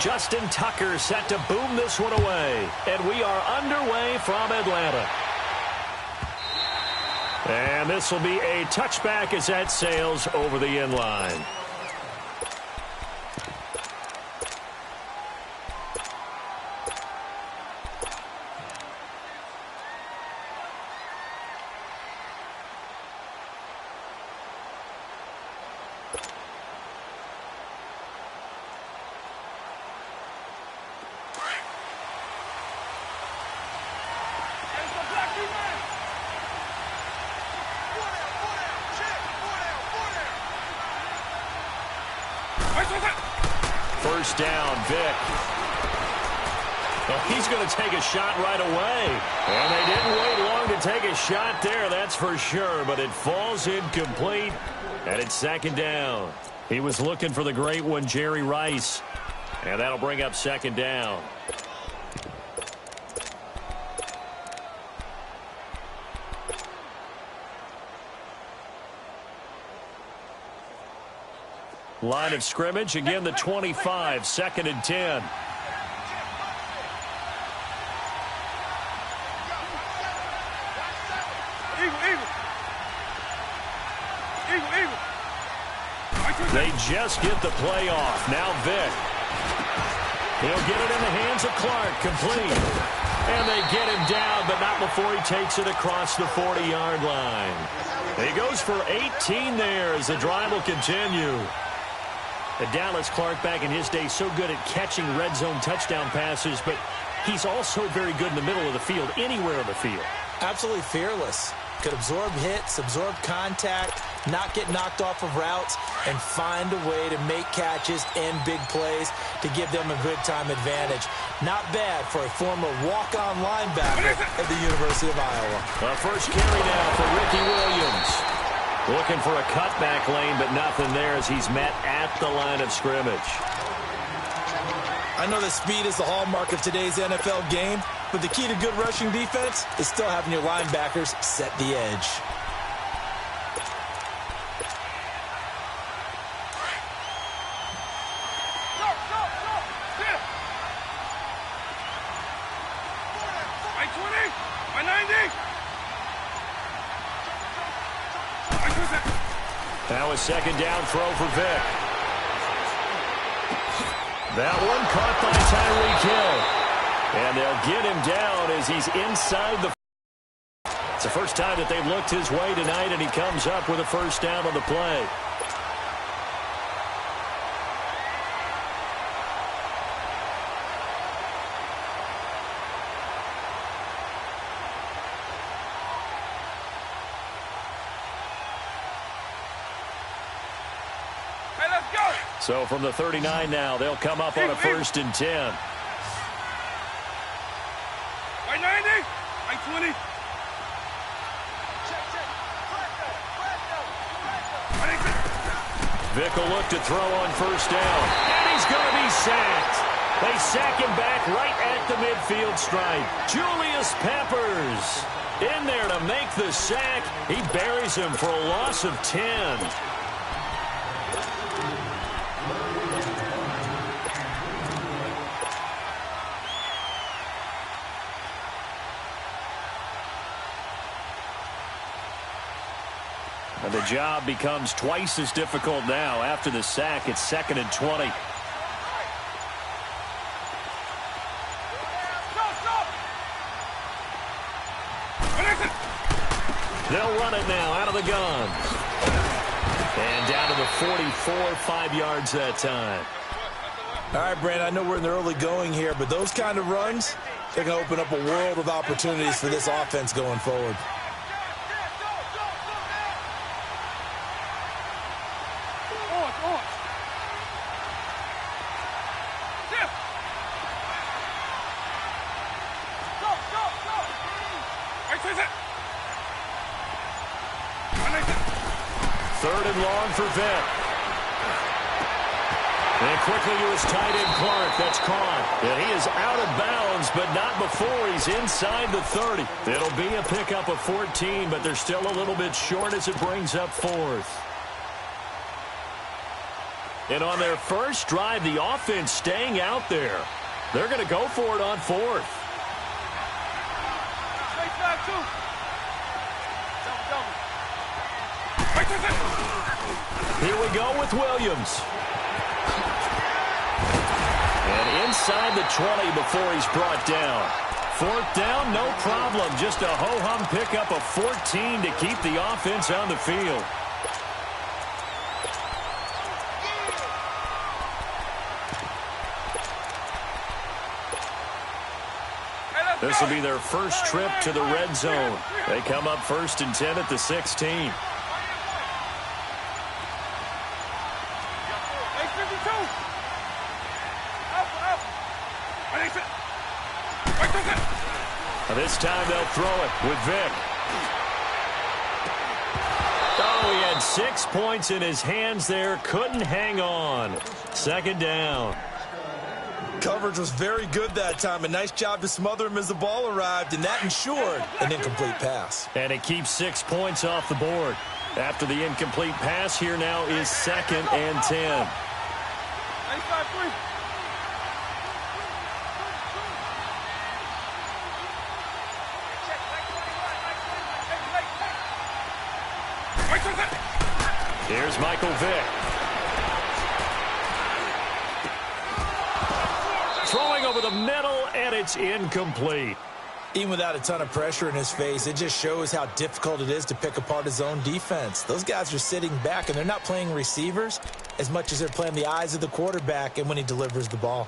Justin Tucker set to boom this one away. And we are underway from Atlanta. And this will be a touchback as that sails over the end line. First down, Vic. Well, he's going to take a shot right away. And they didn't wait long to take a shot there, that's for sure. But it falls incomplete, and it's second down. He was looking for the great one, Jerry Rice. And that'll bring up second down. Line of scrimmage, again the 25, second and 10. They just get the play off. Now Vic. He'll get it in the hands of Clark, complete. And they get him down, but not before he takes it across the 40-yard line. He goes for 18 there as the drive will continue. Dallas Clark back in his day so good at catching red zone touchdown passes, but he's also very good in the middle of the field, anywhere on the field. Absolutely fearless. Could absorb hits, absorb contact, not get knocked off of routes, and find a way to make catches and big plays to give them a good time advantage. Not bad for a former walk-on linebacker at the University of Iowa. The first carry now for Ricky Williams. Looking for a cutback lane, but nothing there as he's met at the line of scrimmage. I know that speed is the hallmark of today's NFL game, but the key to good rushing defense is still having your linebackers set the edge. That was second down throw for Vic. That one caught by Tyreek Hill. And they'll get him down as he's inside the... It's the first time that they've looked his way tonight, and he comes up with a first down on the play. So from the 39 now, they'll come up on a first and 10. By 90, by 20. Vic will look to throw on first down. And he's going to be sacked. They sack him back right at the midfield stripe. Julius Peppers in there to make the sack. He buries him for a loss of 10. And the job becomes twice as difficult now. After the sack, it's second and 20. They'll run it now out of the gun. And down to the 44, 5 yards that time. All right, Brandon, I know we're in the early going here, but those kind of runs, they're going to open up a world of opportunities for this offense going forward. Third and long for Vic. And quickly to his tight end, Clark. That's caught. And he is out of bounds, but not before he's inside the 30. It'll be a pickup of 14, but they're still a little bit short as it brings up fourth. And on their first drive, the offense staying out there. They're going to go for it on fourth. Here we go with Williams. And inside the 20 before he's brought down. Fourth down, no problem. Just a ho-hum pickup of 14 to keep the offense on the field. This will be their first trip to the red zone. They come up 1st and 10 at the 16. This time they'll throw it with Vick. Oh, he had 6 points in his hands there. Couldn't hang on. 2nd down. Coverage was very good that time. A nice job to smother him as the ball arrived, and that ensured an incomplete pass. And it keeps 6 points off the board. After the incomplete pass, here now is 2nd and 10. Here's Michael Vick. Throwing over the middle, and it's incomplete. Even without a ton of pressure in his face, it just shows how difficult it is to pick apart his own defense. Those guys are sitting back, and they're not playing receivers as much as they're playing the eyes of the quarterback and when he delivers the ball.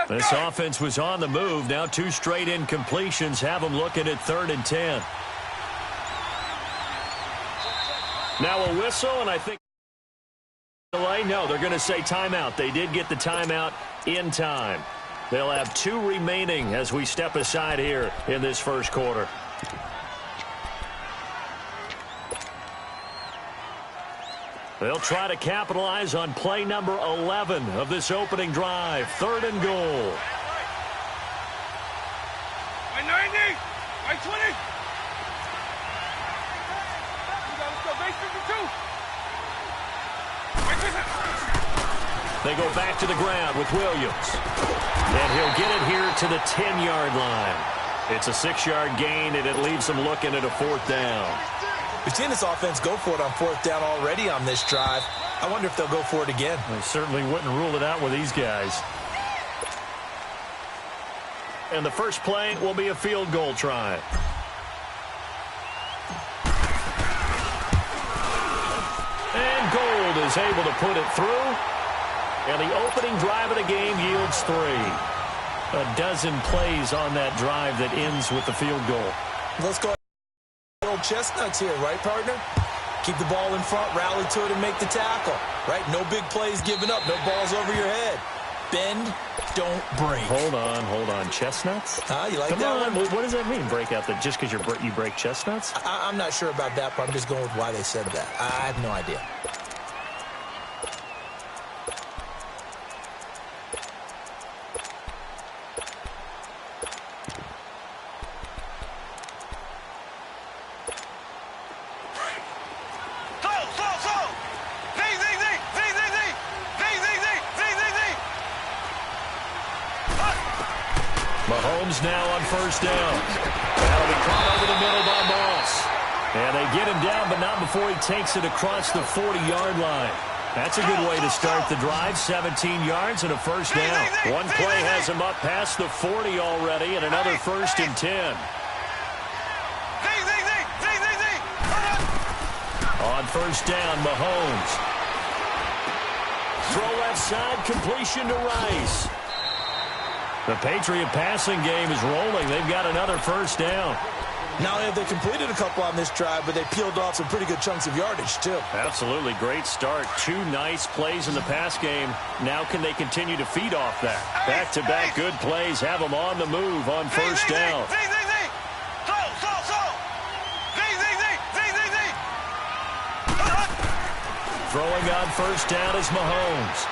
This offense was on the move. Now 2 straight incompletions have them looking at 3rd and 10. Now a whistle, and I think delay. No, they're going to say timeout. They did get the timeout in time. They'll have 2 remaining as we step aside here in this first quarter. They'll try to capitalize on play number 11 of this opening drive. 3rd and goal. By 90, by 20. Let's go, base 52. They go back to the ground with Williams. And he'll get it here to the 10-yard line. It's a 6-yard gain, and it leaves them looking at a 4th down. We've seen this offense go for it on 4th down already on this drive. I wonder if they'll go for it again. They certainly wouldn't rule it out with these guys. And the first play will be a field goal try. And Gold is able to put it through. And the opening drive of the game yields 3. A dozen plays on that drive that ends with the field goal. Let's go. Old chestnuts here, right, partner? Keep the ball in front, rally to it, and make the tackle, right? No big plays given up, no balls over your head. Bend, don't break. Hold on. Chestnuts? You like Come that on. one? What does that mean, break out? That just because you break chestnuts? I'm not sure about that, but I'm just going with why they said that. I have no idea. Mahomes now on 1st down. That'll be caught over the middle by Moss. And they get him down, but not before he takes it across the 40-yard line. That's a good way to start the drive. 17 yards and a 1st down. One play has him up past the 40 already, and another 1st and 10. On 1st down, Mahomes. Throw left side, completion to Rice. The Patriot passing game is rolling. They've got another 1st down. Not only have they completed a couple on this drive, but they peeled off some pretty good chunks of yardage, too. Absolutely. Great start. 2 nice plays in the pass game. Now can they continue to feed off that? Back-to-back good plays have them on the move on 1st down. Throwing on 1st down is Mahomes.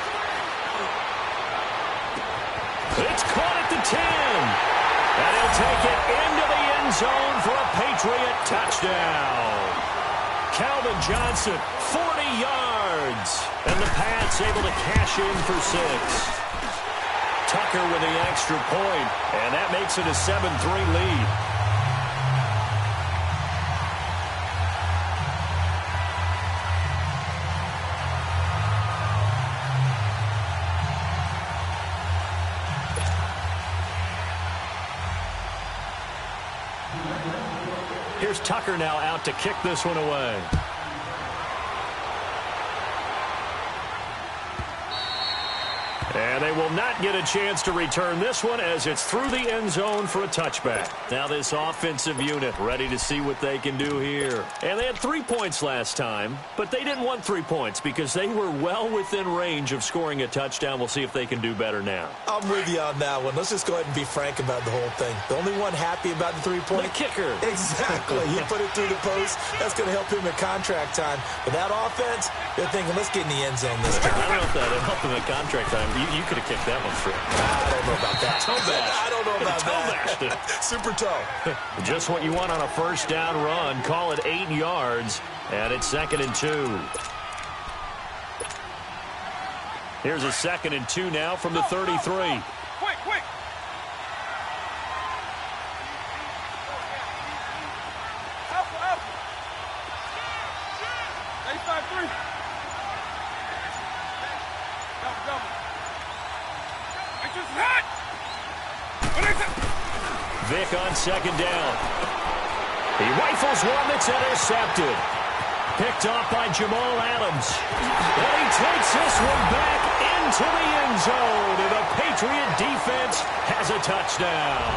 It's caught at the 10. And he'll take it into the end zone for a Patriot touchdown. Calvin Johnson, 40 yards. And the Pats able to cash in for 6. Tucker with the extra point, and that makes it a 7-3 lead. Here's Tucker now out to kick this one away. And they will not get a chance to return this one as it's through the end zone for a touchback. Now this offensive unit ready to see what they can do here. And they had 3 points last time, but they didn't want 3 points because they were well within range of scoring a touchdown. We'll see if they can do better now. I'm with you on that one. Let's just go ahead and be frank about the whole thing. The only one happy about the 3-point. The kicker. Exactly. He put it through the post. That's going to help him in contract time. But that offense, they're thinking, let's get in the end zone this time. I don't know if that helped him in contract time. You could have kicked that one straight. I don't know about that. I don't know about that. Super toe. Just what you want on a first down run. Call it 8 yards, and it's 2nd and 2. Here's a 2nd and 2 now from the 33. Quick. Alpha. 85-3. Double. It's just hot. Vic on 2nd down. He rifles one that's intercepted. Picked off by Jamal Adams. And he takes this one back into the end zone. And the Patriot defense has a touchdown.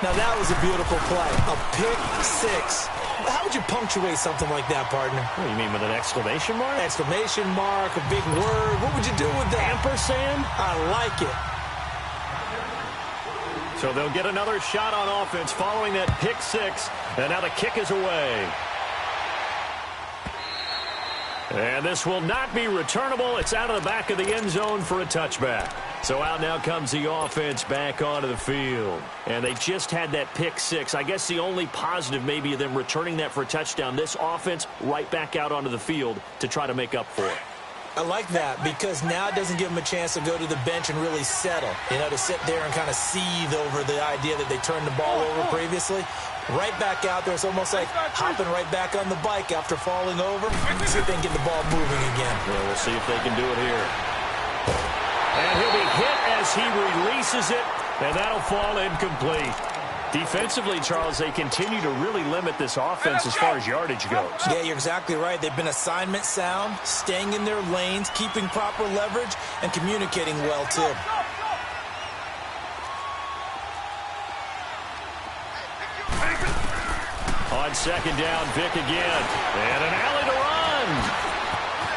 Now that was a beautiful play. A pick 6. How would you punctuate something like that, partner? What do you mean, with an exclamation mark? Exclamation mark, a big word. What would you do with that? Ampersand? I like it. So they'll get another shot on offense following that pick 6. And now the kick is away. And this will not be returnable. It's out of the back of the end zone for a touchback. So out now comes the offense back onto the field. And they just had that pick 6. I guess the only positive maybe of them returning that for a touchdown. This offense right back out onto the field to try to make up for it. I like that because now it doesn't give them a chance to go to the bench and really settle. You know, to sit there and kind of seethe over the idea that they turned the ball over previously. Right back out there. It's almost like hopping right back on the bike after falling over. See if they can get the ball moving again. Yeah, we'll see if they can do it here. And he'll be hit as he releases it, and that'll fall incomplete. Defensively, Charles, they continue to really limit this offense as far as yardage goes. Yeah, you're exactly right. They've been assignment sound, staying in their lanes, keeping proper leverage, and communicating well, too. On 2nd down, Vic again. And an alley to run.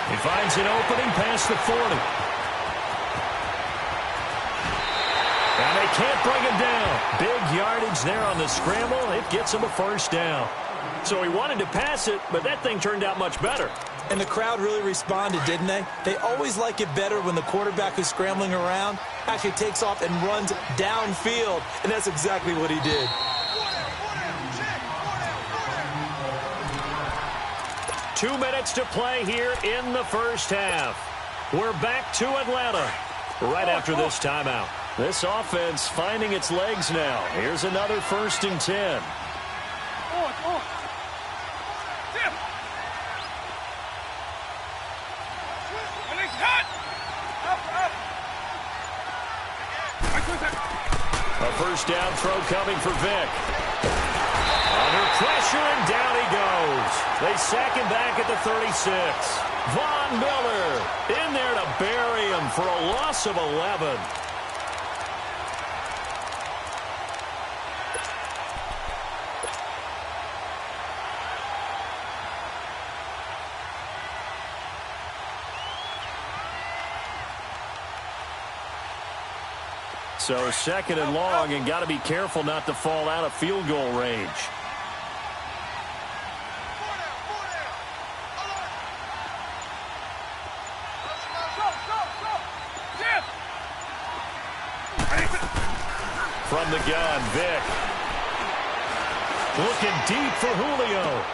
He finds an opening past the 40. And they can't bring him down. Big yardage there on the scramble. It gets him a first down. So he wanted to pass it, but that thing turned out much better. And the crowd really responded, didn't they? They always like it better when the quarterback who's scrambling around actually takes off and runs downfield. And that's exactly what he did. Two minutes to play here in the first half. We're back to Atlanta right after this timeout. This offense finding its legs now. Here's another 1st and 10. A first down throw coming for Vic. Under pressure, and down he goes. They sack him back at the 36. Von Miller in there to bury him for a loss of 11. So 2nd and long, and got to be careful not to fall out of field goal range. From the gun, Vic. Looking deep for Julio.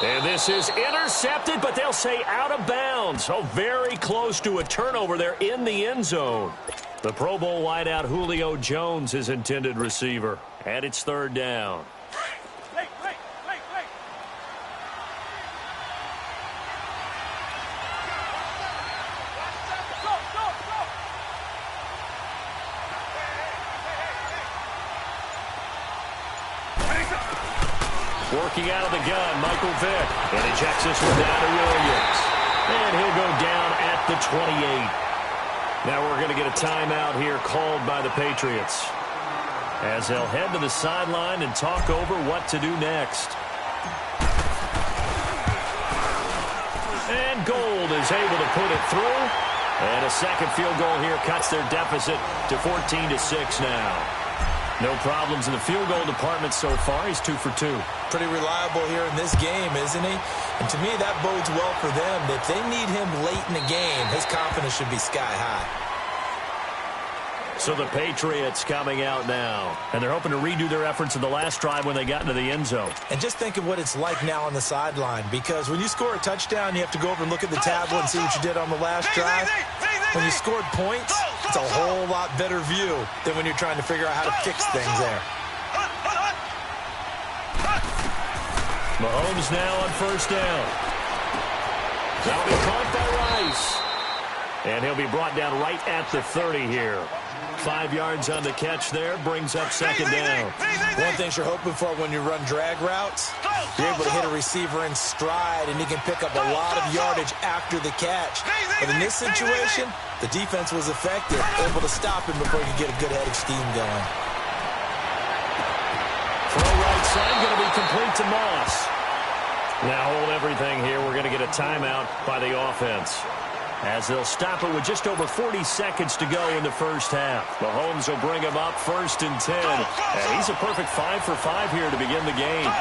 And this is intercepted, but they'll say out of bounds. Oh, very close to a turnover there in the end zone. The Pro Bowl wideout Julio Jones is intended receiver. And it's third down. Late. Go. Working out of the gun, Michael Vick. And he checks this one down to Williams. And he'll go down at the 28. Now we're going to get a timeout here called by the Patriots, as they'll head to the sideline and talk over what to do next. And Gold is able to put it through. And a second field goal here cuts their deficit to 14-6 now. No problems in the field goal department so far. He's 2 for 2. Pretty reliable here in this game, isn't he? And to me, that bodes well for them. If they need him late in the game, his confidence should be sky high. So the Patriots coming out now, and they're hoping to redo their efforts in the last drive when they got into the end zone. And just think of what it's like now on the sideline, because when you score a touchdown, you have to go over and look at the tablet and see what you did on the last drive. When you scored points, it's a whole lot better view than when you're trying to figure out how to fix things there. Mahomes now on first down. That'll be caught by Rice. And he'll be brought down right at the 30 here. 5 yards on the catch there, brings up second down. One thing you're hoping for when you run drag routes, you're able to hit a receiver in stride, and he can pick up a lot of yardage after the catch. But in this situation, the defense was effective, able to stop him before he could get a good head of steam going. Throw right side, going to be complete to Moss. Now hold everything here. We're going to get a timeout by the offense, as they'll stop it with just over 40 seconds to go in the first half. Mahomes will bring him up first and 10. And he's a perfect 5 for 5 here to begin the game.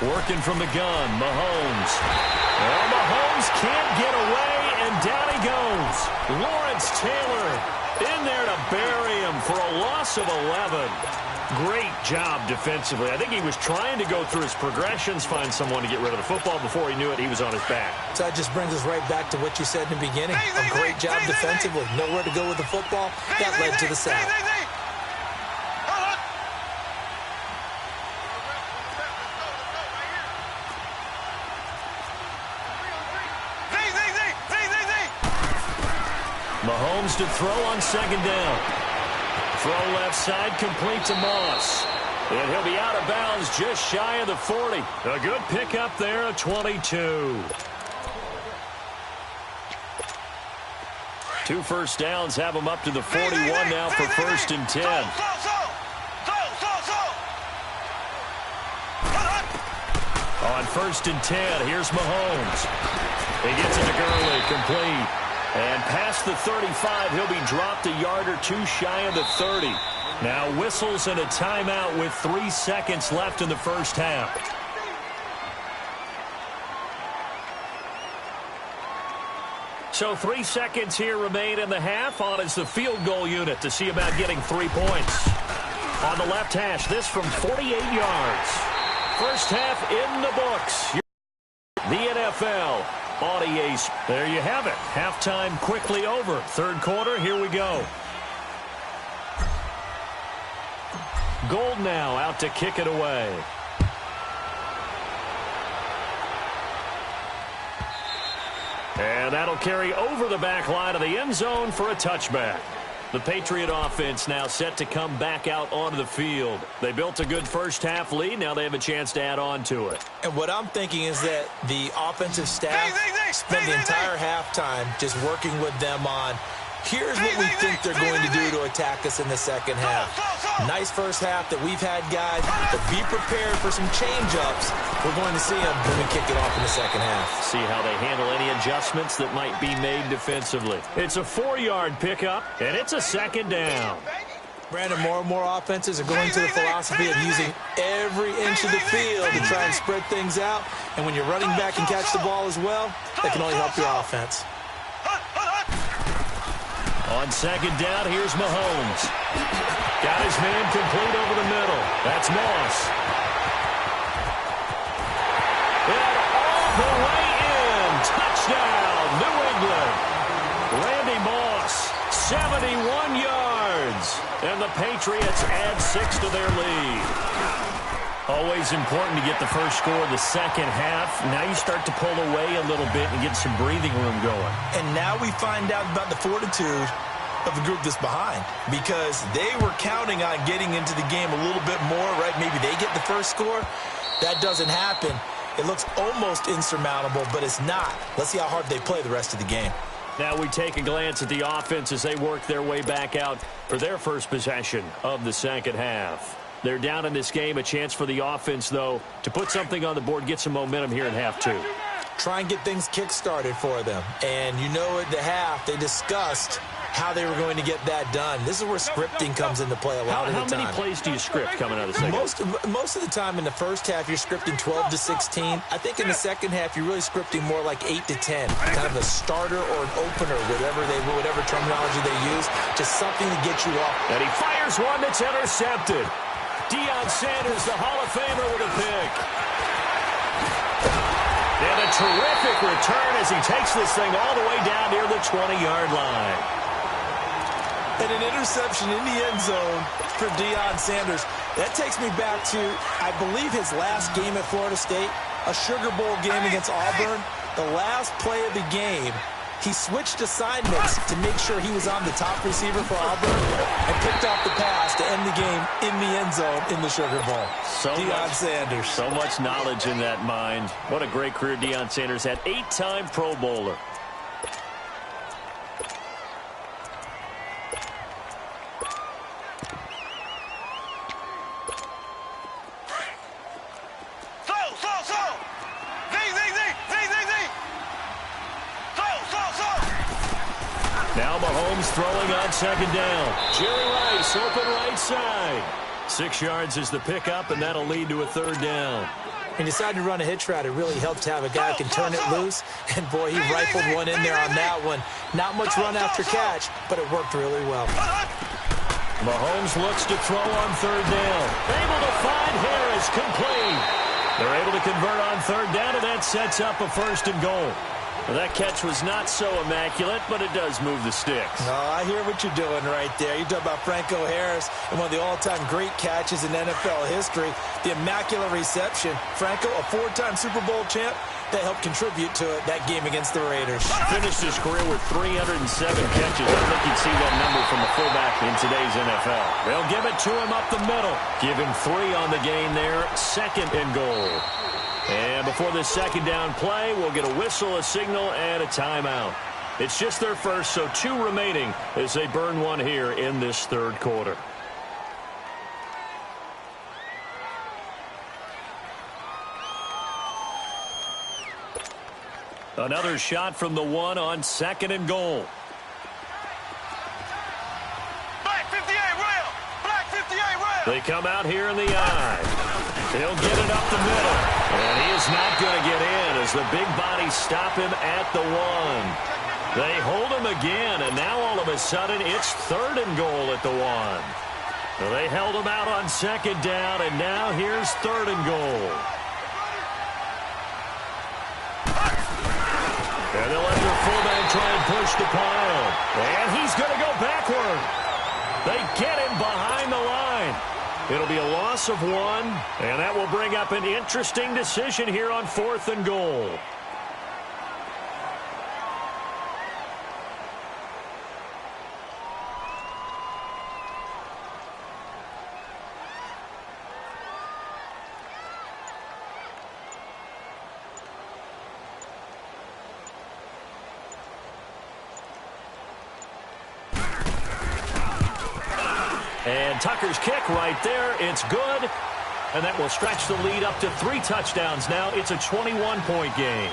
Working from the gun, Mahomes. Well, Mahomes can't get away, and down he goes. Lawrence Taylor in there to bury him for a loss of 11. Great job defensively. I think he was trying to go through his progressions, find someone to get rid of the football. Before he knew it, he was on his back. So that just brings us right back to what you said in the beginning. A great job defensively. Nowhere to go with the football. That led to the sack. Mahomes to throw on second down. Throw left side, complete to Moss. And he'll be out of bounds just shy of the 40. A good pickup there, a 22. 2 first downs have him up to the 41 now for first and 10. On first and 10, here's Mahomes. He gets it to Gurley, complete. And past the 35, he'll be dropped a yard or 2 shy of the 30. Now whistles and a timeout with 3 seconds left in the first half. So 3 seconds here remain in the half. On is the field goal unit to see about getting 3 points. On the left hash, this from 48 yards. First half in the books. The NFL. Audience. There you have it. Halftime quickly over. Third quarter, here we go. Gold now out to kick it away. And that'll carry over the back line of the end zone for a touchback. The Patriot offense now set to come back out onto the field. They built a good first half lead. Now they have a chance to add on to it. And what I'm thinking is that the offensive staff spent the entire halftime just working with them on, here's what we think they're going to do to attack us in the second half. Nice first half that we've had, guys, but be prepared for some change-ups. We're going to see them when we kick it off in the second half. See how they handle any adjustments that might be made defensively. It's a 4-yard pickup, and it's a second down. Brandon, more and more offenses are going to the philosophy of using every inch of the field to try and spread things out. And when you're running back and catch the ball as well, that can only help your offense. On second down, here's Mahomes. Got his man complete over the middle. That's Moss. And all the way in. Touchdown, New England. Randy Moss, 71 yards. And the Patriots add 6 to their lead. Always important to get the first score of the second half. Now you start to pull away a little bit and get some breathing room going. And now we find out about the fortitude of the group that's behind, because they were counting on getting into the game a little bit more, right? Maybe they get the first score. That doesn't happen. It looks almost insurmountable, but it's not. Let's see how hard they play the rest of the game. Now we take a glance at the offense as they work their way back out for their first possession of the second half. They're down in this game. A chance for the offense, though, to put something on the board, get some momentum here in half two. Try and get things kick-started for them. And you know at the half, they discussed how they were going to get that done. This is where scripting comes into play a lot of the time. How many plays do you script coming out of the second half? Most of the time in the first half, you're scripting 12 to 16. I think in the second half, you're really scripting more like 8 to 10. Kind of a starter or an opener, whatever terminology they use. Just something to get you off. And he fires one that's intercepted. Deion Sanders, the Hall of Famer, with a pick. And a terrific return as he takes this thing all the way down near the 20-yard line. And an interception in the end zone for Deion Sanders. That takes me back to, I believe, his last game at Florida State, a Sugar Bowl game against Auburn. The last play of the game, he switched assignments to make sure he was on the top receiver for Auburn and picked off the pass to end the game in the end zone in the Sugar Bowl. Deion Sanders. So much knowledge in that mind. What a great career Deion Sanders had. 8-time Pro Bowler. Now Mahomes throwing on second down. Jerry Rice open right side. 6 yards is the pickup, and that'll lead to a third down. When you decide to run a hitch route, it really helps to have a guy who can turn it loose. And, boy, he rifled one in there on that one. Not much run after catch, but it worked really well. Mahomes looks to throw on third down. Able to find Harris, complete. They're able to convert on third down, and that sets up a 1st and goal. Well, that catch was not so immaculate, but it does move the sticks. Oh, I hear what you're doing right there. You talk about Franco Harris and one of the all-time great catches in NFL history. The immaculate reception. Franco, a 4-time Super Bowl champ, that helped contribute to it, that game against the Raiders. Finished his career with 307 catches. I think you'd see that number from a fullback in today's NFL. They'll give it to him up the middle. Give him 3 on the gain there. 2nd and goal. And before this second down play, we'll get a whistle, a signal, and a timeout. It's just their first, so 2 remaining as they burn one here in this third quarter. Another shot from the 1 on 2nd and goal. Black 58 rail! Black 58 rail! They come out here in the eye. He'll get it up the middle. And he is not going to get in as the big bodies stop him at the 1. They hold him again, and now all of a sudden it's 3rd and goal at the 1. Well, they held him out on 2nd down, and now here's 3rd and goal. And they'll let their fullback try and push the pile. And he's going to go backward. They get him behind the line. It'll be a loss of 1, and that will bring up an interesting decision here on 4th and goal. And Tucker's kick right there. It's good. And that will stretch the lead up to 3 touchdowns now. It's a 21-point game.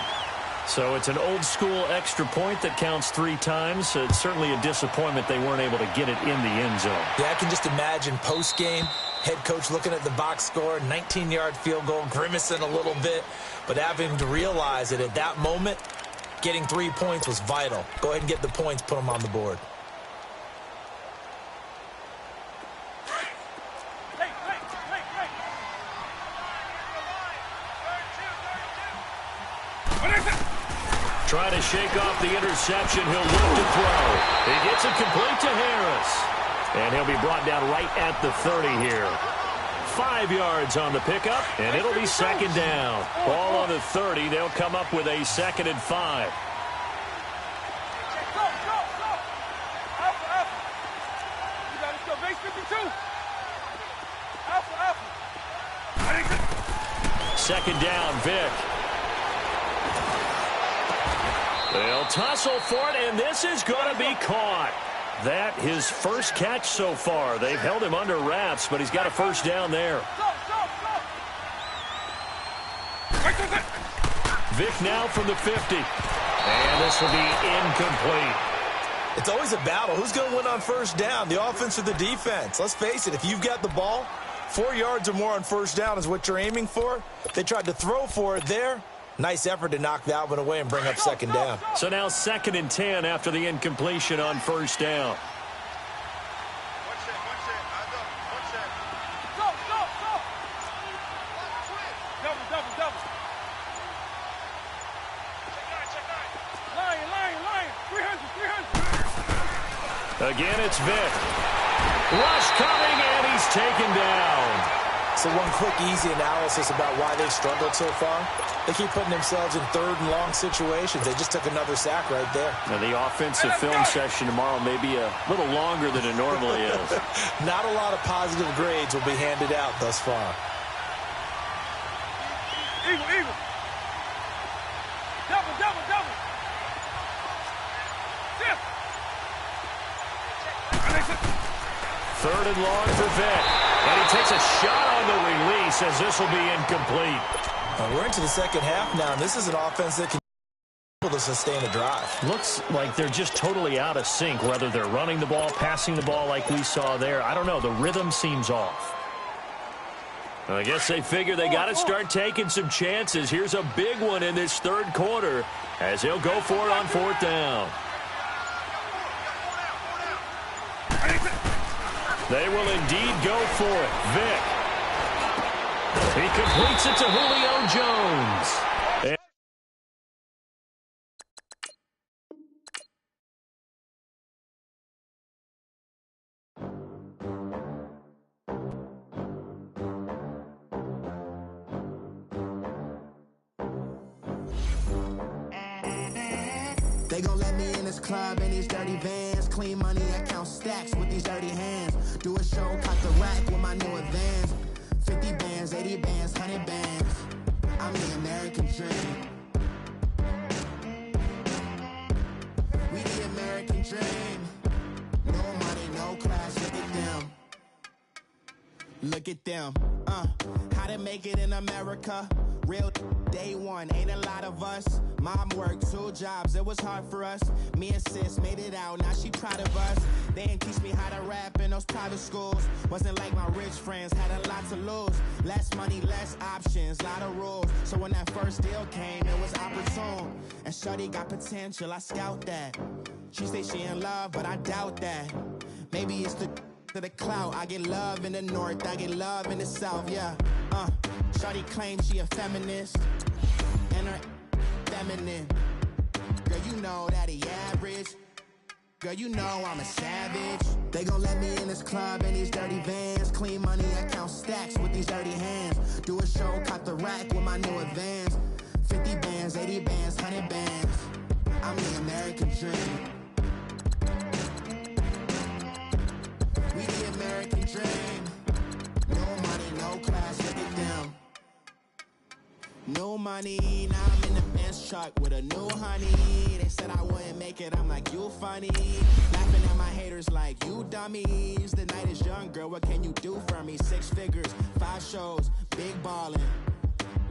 So it's an old-school extra point that counts 3 times. It's certainly a disappointment they weren't able to get it in the end zone. Yeah, I can just imagine post-game, head coach looking at the box score, 19-yard field goal, grimacing a little bit, but having to realize that at that moment, getting 3 points was vital. Go ahead and get the points, put them on the board. Trying to shake off the interception. He'll look to throw. He gets it complete to Harris. And he'll be brought down right at the 30 here. 5 yards on the pickup, and it'll be second down. Ball on the 30. They'll come up with a 2nd and 5. Second down, Vic. They'll tussle for it, and this is going to be caught. That his first catch so far. They've held him under wraps, but he's got a first down there. Vic now from the 50. And this will be incomplete. It's always a battle. Who's going to win on first down, the offense or the defense? Let's face it, if you've got the ball, 4 yards or more on first down is what you're aiming for. They tried to throw for it there. Nice effort to knock that one away and bring up second down. So now 2nd and 10 after the incompletion on first down. Again, it's Vic. Rush coming, and he's taken down. So one quick, easy analysis about why they've struggled so far. They keep putting themselves in 3rd and long situations. They just took another sack right there. Now, the offensive film session tomorrow may be a little longer than it normally is. Not a lot of positive grades will be handed out thus far. Eagle, eagle. Double, double, double. Fifth. 3rd and long for Vic. And he takes a shot on the release as this will be incomplete. We're into the second half now, and this is an offense that can be able to sustain a drive. Looks like they're just totally out of sync, whether they're running the ball, passing the ball like we saw there. I don't know. The rhythm seems off. I guess they figure they got to start taking some chances. Here's a big one in this 3rd quarter as he'll go for it on 4th down. They will indeed go for it. Vic. He completes it to Julio Jones. They gon' let me in this club in these dirty vans. Clean money, I count stacks with these dirty hands. Do a show, cut the rack with my new advance. 50 bands, 80 bands, 100 bands. I'm the American dream. We the American dream. No money, no class, look at them. Look at them. How to make it in America. Real day one, ain't a lot of us. Mom worked 2 jobs, it was hard for us. Me and sis made it out, now she proud of us. They didn't teach me how to rap in those private schools. Wasn't like my rich friends, had a lot to lose. Less money, less options, lot of rules. So when that first deal came, it was opportune. And shorty got potential, I scout that. She say she in love, but I doubt that. Maybe it's to the clout. I get love in the north, I get love in the south, yeah. Shorty claims she a feminist, and her feminine. Girl, you know that he average. Girl, you know I'm a savage. They gon' let me in this club in these dirty vans. Clean money, I count stacks with these dirty hands. Do a show, cut the rack with my new advance. 50 bands, 80 bands, 100 bands. I'm the American dream. We the American dream. No money, no class, look at them. No money, now I'm in the Benz truck with a new honey. They said I wouldn't make it, I'm like, you funny. Laughing at my haters like, you dummies. The night is young, girl, what can you do for me? 6 figures, 5 shows, big ballin'.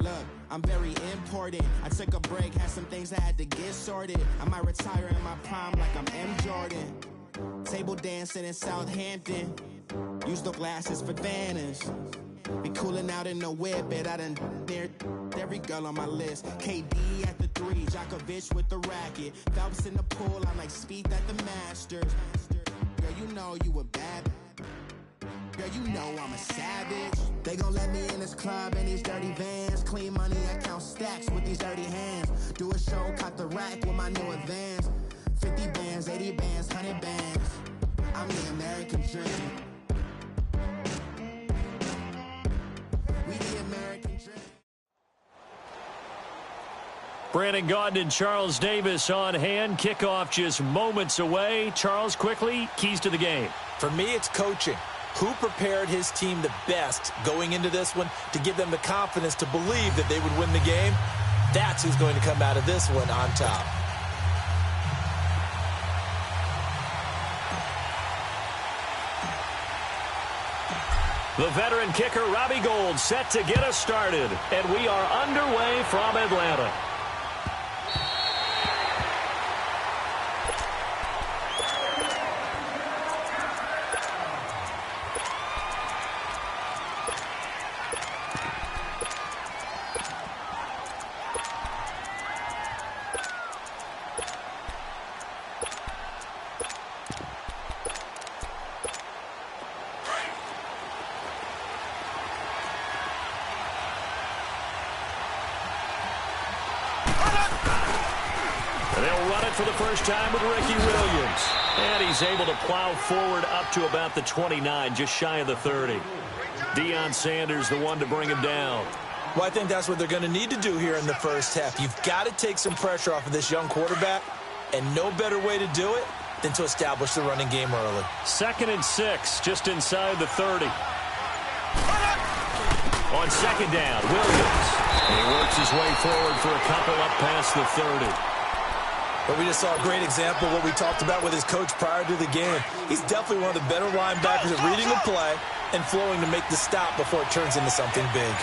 Look, I'm very important. I took a break, had some things I had to get sorted. I might retire in my prime like I'm M. Jordan. Table dancing in Southampton. Use the glasses for Vanish. Be cooling out in the whip, but I done near every girl on my list. KD at the 3, Djokovic with the racket. Phelps in the pool, I like Speed at the Masters. Girl, you know you a bad. Girl, you know I'm a savage. They gon' let me in this club in these dirty vans. Clean money, I count stacks with these dirty hands. Do a show, cut the rack with my new advance. 50 bands, 80 bands, 100 bands. I'm the American dream. We the American dream. Brandon Gaudin and Charles Davis on hand. Kickoff just moments away. Charles, quickly, keys to the game. For me, it's coaching. Who prepared his team the best going into this one to give them the confidence to believe that they would win the game? That's who's going to come out of this one on top. The veteran kicker, Robbie Gould, set to get us started. And we are underway from Atlanta. For the first time with Ricky Williams. And he's able to plow forward up to about the 29, just shy of the 30. Deion Sanders, the one to bring him down. Well, I think that's what they're going to need to do here in the first half. You've got to take some pressure off of this young quarterback, and no better way to do it than to establish the running game early. 2nd and 6, just inside the 30. On 2nd down, Williams. And he works his way forward for a couple up past the 30. But we just saw a great example of what we talked about with his coach prior to the game. He's definitely one of the better linebackers at reading the play and flowing to make the stop before it turns into something big.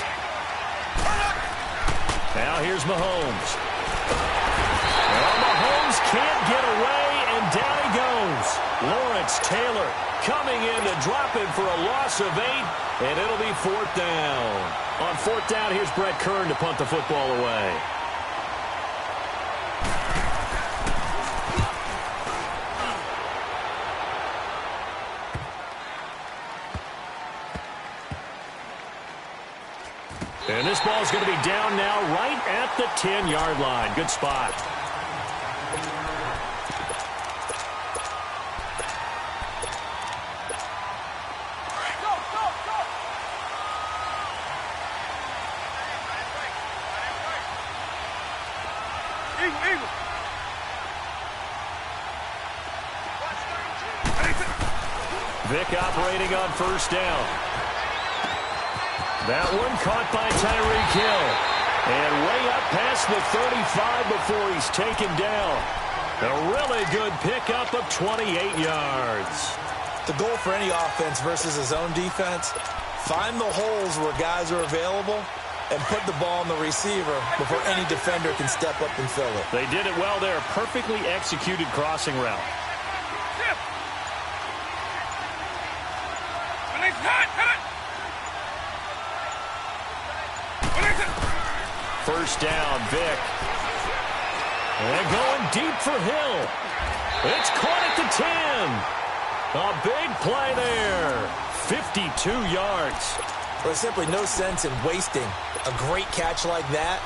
Now here's Mahomes. Well, Mahomes can't get away, and down he goes. Lawrence Taylor coming in to drop him for a loss of 8, and it'll be 4th down. On 4th down, here's Brett Kern to punt the football away. And this ball's going to be down now right at the 10-yard line. Good spot. Vic operating on 1st down. That one caught by Tyreek Hill. And way up past the 35 before he's taken down. A really good pickup of 28 yards. The goal for any offense versus his own defense, find the holes where guys are available and put the ball on the receiver before any defender can step up and fill it. They did it well there. Perfectly executed crossing route. First down, Vic. And going deep for Hill. It's caught at the 10. A big play there. 52 yards. There's simply no sense in wasting a great catch like that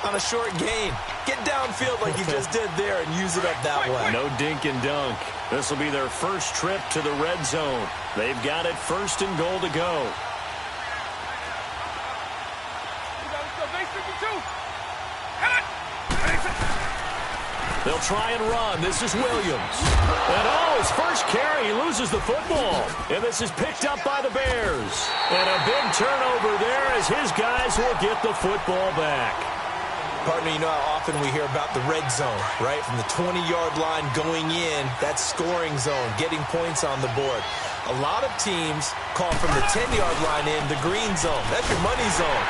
on a short gain. Get downfield like you just did there and use it up that way. No dink and dunk. This will be their first trip to the red zone. They've got it 1st and goal to go. They'll try and run. This is Williams. And his first carry, he loses the football. And this is picked up by the Bears. And a big turnover there as his guys will get the football back. Partner, you know how often we hear about the red zone, right? From the 20-yard line going in, that's scoring zone, getting points on the board. A lot of teams call from the 10-yard line in the green zone. That's your money zone.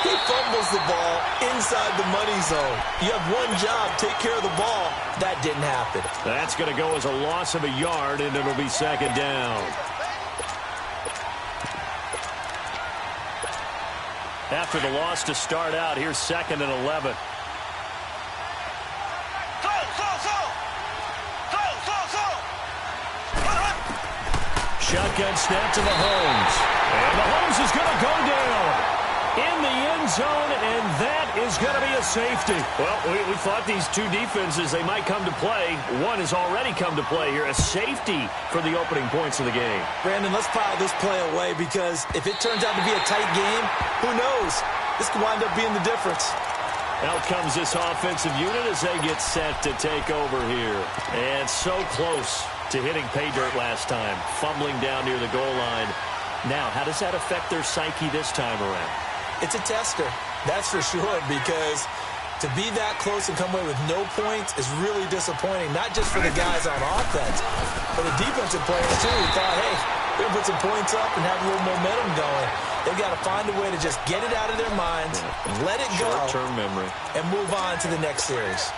He fumbles the ball inside the money zone. You have one job, take care of the ball. That didn't happen. That's going to go as a loss of a yard, and it'll be second down. After the loss to start out, here's 2nd and 11. Shotgun snap to Mahomes. And Mahomes is going to go down in the end zone, and that is going to be a safety. Well, we thought these two defenses, they might come to play. One has already come to play here, a safety for the opening points of the game. Brandon, let's file this play away because if it turns out to be a tight game, who knows? This could wind up being the difference. Out comes this offensive unit as they get set to take over here. And so close to hitting pay dirt last time, fumbling down near the goal line. Now, how does that affect their psyche this time around? It's a tester, that's for sure, because to be that close and come away with no points is really disappointing, not just for the guys on offense, but the defensive players, too, who thought, hey, we're going to put some points up and have a little momentum going. They've got to find a way to just get it out of their minds, let it go, short-term memory, and move on to the next series.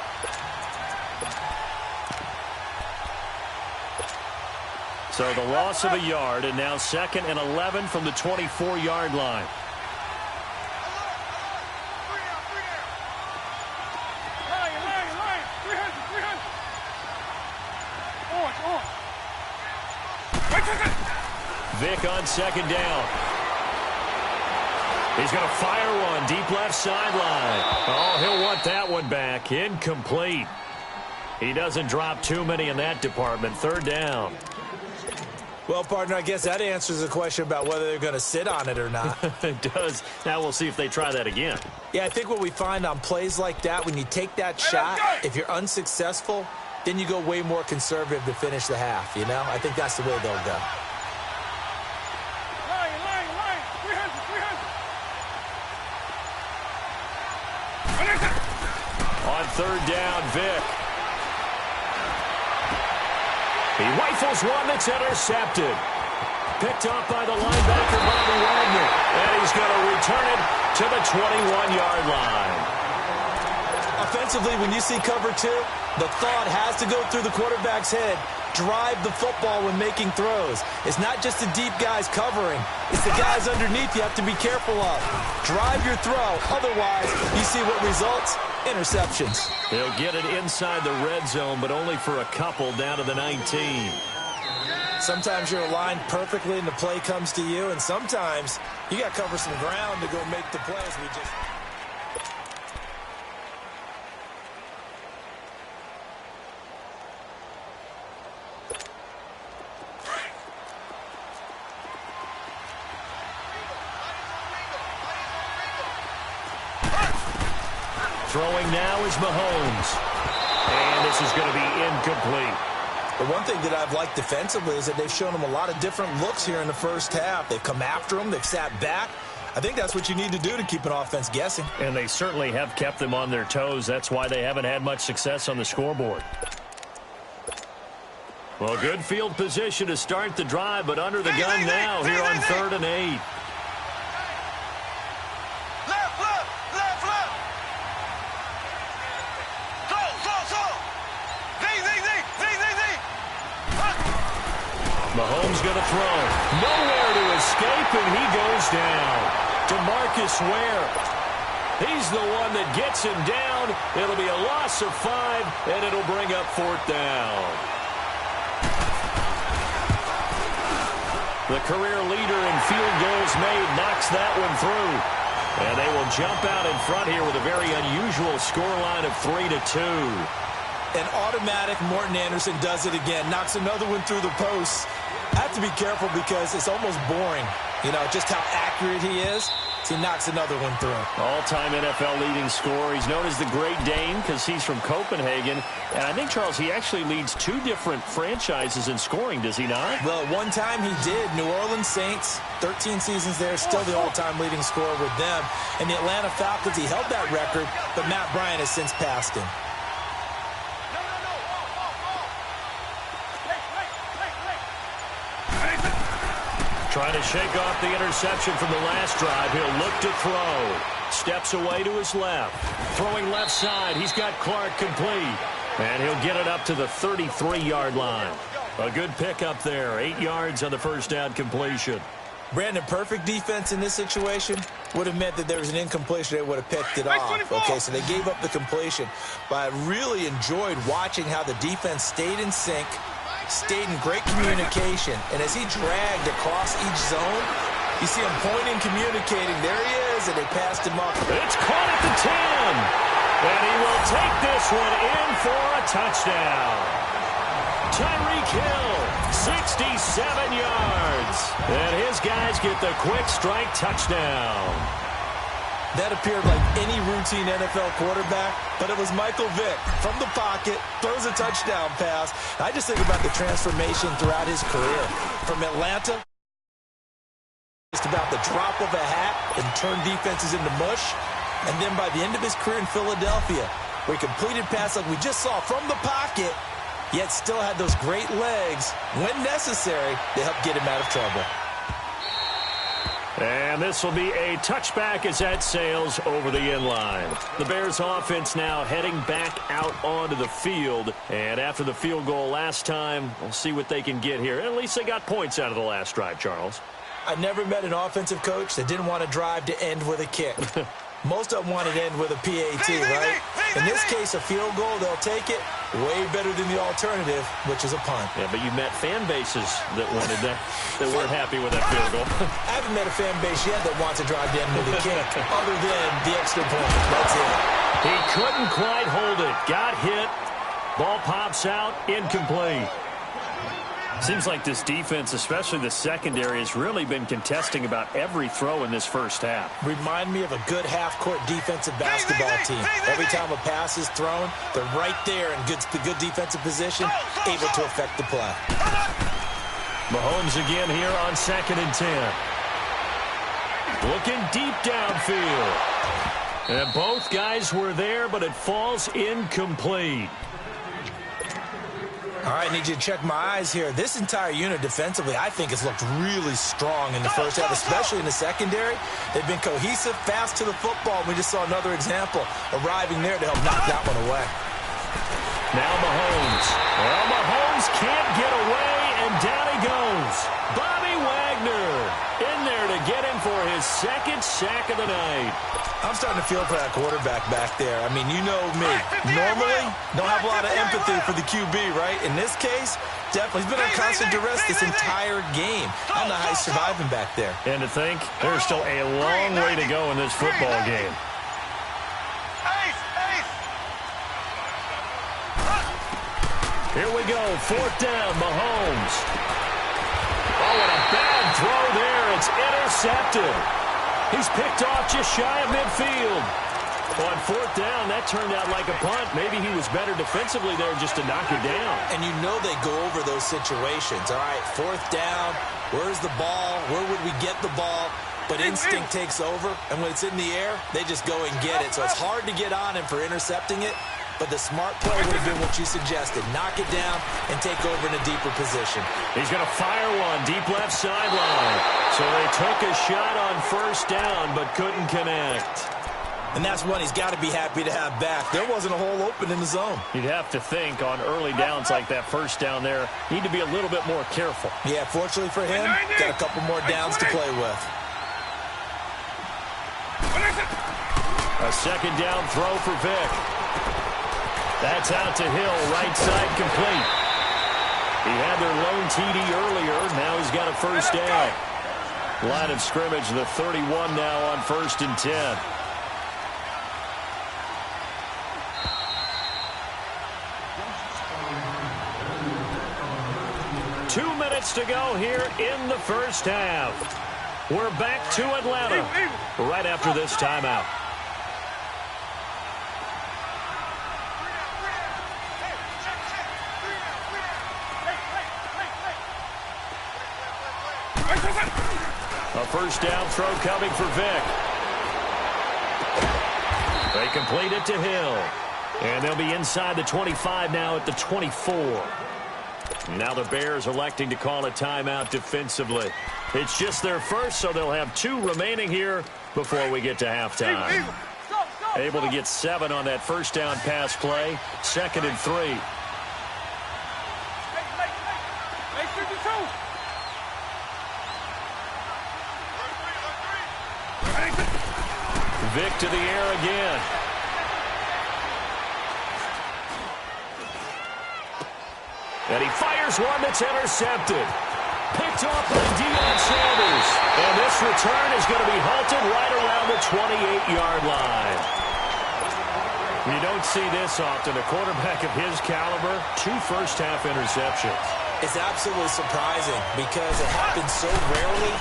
So the loss of a yard, and now 2nd and 11 from the 24-yard line. Vic on 2nd down. He's going to fire one deep left sideline. Oh, he'll want that one back. Incomplete. He doesn't drop too many in that department. 3rd down. Well, partner, I guess that answers the question about whether they're going to sit on it or not. It does. Now we'll see if they try that again. Yeah, I think what we find on plays like that, when you take that shot, if you're unsuccessful, then you go way more conservative to finish the half, you know? I think that's the way they'll go. On 3rd down, Vic. He rifles one that's intercepted. Picked up by the linebacker, Bobby Wagner. And he's going to return it to the 21-yard line. Offensively, when you see cover 2, the thought has to go through the quarterback's head. Drive the football when making throws. It's not just the deep guys covering. It's the guys underneath you have to be careful of. Drive your throw. Otherwise, you see what results? Interceptions. They'll get it inside the red zone, but only for a couple down to the 19. Sometimes you're aligned perfectly and the play comes to you, and sometimes you got to cover some ground to go make the plays. We just... Throwing now is Mahomes. And this is going to be incomplete. The one thing that I've liked defensively is that they've shown them a lot of different looks here in the first half. They've come after them. They've sat back. I think that's what you need to do to keep an offense guessing. And they certainly have kept them on their toes. That's why they haven't had much success on the scoreboard. Well, good field position to start the drive, but under the gun now here on 3rd and 8. Mahomes going to throw. Nowhere to escape, and he goes down. DeMarcus Ware. He's the one that gets him down. It'll be a loss of 5, and it'll bring up 4th down. The career leader in field goals made knocks that one through. And they will jump out in front here with a very unusual scoreline of 3-2. An automatic Morton Anderson does it again. Knocks another one through the post. I have to be careful because it's almost boring. You know, just how accurate he is. So he knocks another one through. All-time NFL leading scorer. He's known as the Great Dane because he's from Copenhagen. And I think, Charles, he actually leads 2 different franchises in scoring, does he not? Well, one time he did. New Orleans Saints, 13 seasons there, still the all-time leading scorer with them. And the Atlanta Falcons, he held that record, but Matt Bryant has since passed him. Trying to shake off the interception from the last drive. He'll look to throw. Steps away to his left. Throwing left side. He's got Clark complete. And he'll get it up to the 33-yard line. A good pickup there. 8 yards on the first down completion. Brandon, perfect defense in this situation would have meant that there was an incompletion. They would have picked it off. Okay, so they gave up the completion. But I really enjoyed watching how the defense stayed in sync, stayed in great communication. And as he dragged across each zone, you see him pointing, communicating. There he is, and they passed him up. It's caught at the 10. And he will take this one in for a touchdown. Tyreek Hill, 67 yards. And his guys get the quick strike touchdown. That appeared like any routine NFL quarterback, but it was Michael Vick from the pocket, throws a touchdown pass. I just think about the transformation throughout his career. From Atlanta, just about the drop of a hat and turn defenses into mush. And then by the end of his career in Philadelphia, where he completed pass like we just saw from the pocket, yet still had those great legs, when necessary, to help get him out of trouble. And this will be a touchback as that sails over the end line. The Bears offense now heading back out onto the field. And after the field goal last time, we'll see what they can get here. At least they got points out of the last drive, Charles. I never met an offensive coach that didn't want to drive to end with a kick. Most of them wanted to end with a PAT, right? In this case, a field goal, they'll take it. Way better than the alternative, which is a punt. Yeah, but you met fan bases that wanted that, that weren't happy with that field goal. I haven't met a fan base yet that wants to drive to end with a kick, other than the extra point. That's it. He couldn't quite hold it. Got hit. Ball pops out. Incomplete. Seems like this defense, especially the secondary, has really been contesting about every throw in this first half. Remind me of a good half-court defensive basketball team. Every time a pass is thrown, they're right there in good defensive position, able to affect the play. Mahomes again here on 2nd and 10. Looking deep downfield. And both guys were there, but it falls incomplete. All right, I need you to check my eyes here. This entire unit defensively, I think, has looked really strong in the first half, especially in the secondary. They've been cohesive, fast to the football. We just saw another example arriving there to help knock that one away. Now Mahomes. Well, Mahomes can't get away, and down he goes. Bobby Wagner in there to get him for his second sack of the night. I'm starting to feel for that quarterback back there. I mean, you know me. Normally, don't have a lot of empathy for the QB, right? In this case, definitely. He's been on constant duress this entire game. I don't know how he's surviving back there. And to think, there's still a long way to go in this football game. Here we go. 4th down, Mahomes. Oh, what a bad throw there. It's intercepted. He's picked off just shy of midfield. On 4th down, that turned out like a punt. Maybe he was better defensively there just to knock it down. And you know they go over those situations. All right, 4th down, where's the ball? Where would we get the ball? But instinct takes over, and when it's in the air, they just go and get it. So it's hard to get on him for intercepting it. But the smart play would have been what you suggested. Knock it down and take over in a deeper position. He's going to fire one deep left sideline. So they took a shot on 1st down but couldn't connect. And that's one he's got to be happy to have back. There wasn't a hole open in the zone. You'd have to think on early downs like that 1st down there, need to be a little bit more careful. Yeah, fortunately for him, got a couple more downs to play with. A 2nd down throw for Vick. That's out to Hill, right side complete. He had their lone TD earlier. Now he's got a 1st down. Line of scrimmage, the 31 now on 1st and 10. Two minutes to go here in the first half. We're back to Atlanta right after this timeout. A 1st down throw coming for Vick. They complete it to Hill. And they'll be inside the 25 now at the 24. Now the Bears electing to call a timeout defensively. It's just their first, so they'll have 2 remaining here before we get to halftime. Able to get 7 on that first down pass play. 2nd and 3. Vic to the air again. And he fires one that's intercepted. Picked off by Deion Sanders. And this return is going to be halted right around the 28-yard line. You don't see this often. A quarterback of his caliber, 2 first-half interceptions. It's absolutely surprising because it happens so rarely.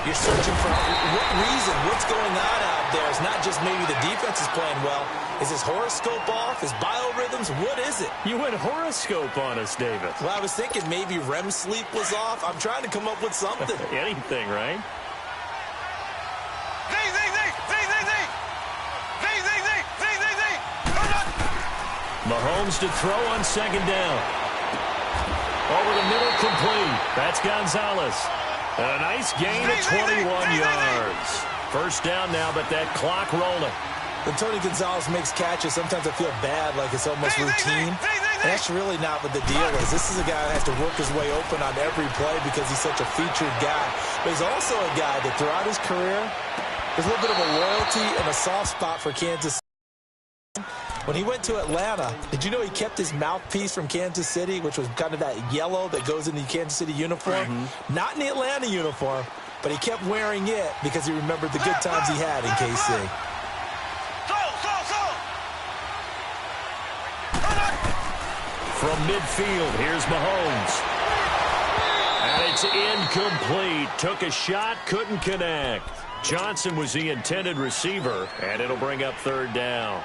You're searching for what reason, what's going on out there. It's not just maybe the defense is playing well. Is his horoscope off? His biorhythms? What is it? You went horoscope on us, David. Well, I was thinking maybe REM sleep was off. I'm trying to come up with something. Anything, right? Mahomes to throw on 2nd down. Over the middle, complete. That's Gonzalez. And a nice gain of 21 yards. First down now, but that clock rolling. When Tony Gonzalez makes catches, sometimes I feel bad, like it's almost routine. And that's really not what the deal is. This is a guy that has to work his way open on every play because he's such a featured guy. But he's also a guy that throughout his career, there's a little bit of a loyalty and a soft spot for Kansas City. When he went to Atlanta, did you know he kept his mouthpiece from Kansas City, which was kind of that yellow that goes in the Kansas City uniform? Not in the Atlanta uniform, but he kept wearing it because he remembered the good times he had in KC. From midfield, here's Mahomes. And it's incomplete. Took a shot, couldn't connect. Johnson was the intended receiver, and it'll bring up 3rd down.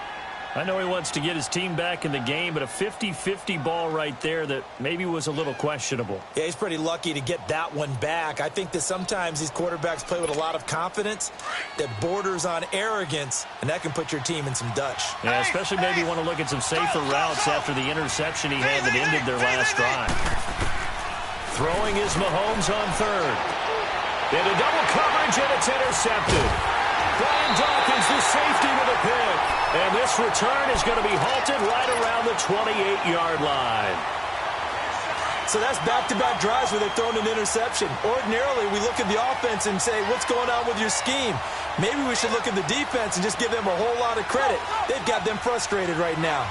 I know he wants to get his team back in the game, but a 50-50 ball right there that maybe was a little questionable. Yeah, he's pretty lucky to get that one back. I think that sometimes these quarterbacks play with a lot of confidence that borders on arrogance, and that can put your team in some Dutch. Yeah, especially maybe want to look at some safer routes after the interception he had that ended their last drive. Throwing is Mahomes on 3rd. Into double coverage, and it's intercepted. Brian Dawkins, the safety with a pick. And this return is going to be halted right around the 28-yard line. So that's back-to-back drives where they've thrown an interception. Ordinarily, we look at the offense and say, what's going on with your scheme? Maybe we should look at the defense and just give them a whole lot of credit. They've got them frustrated right now.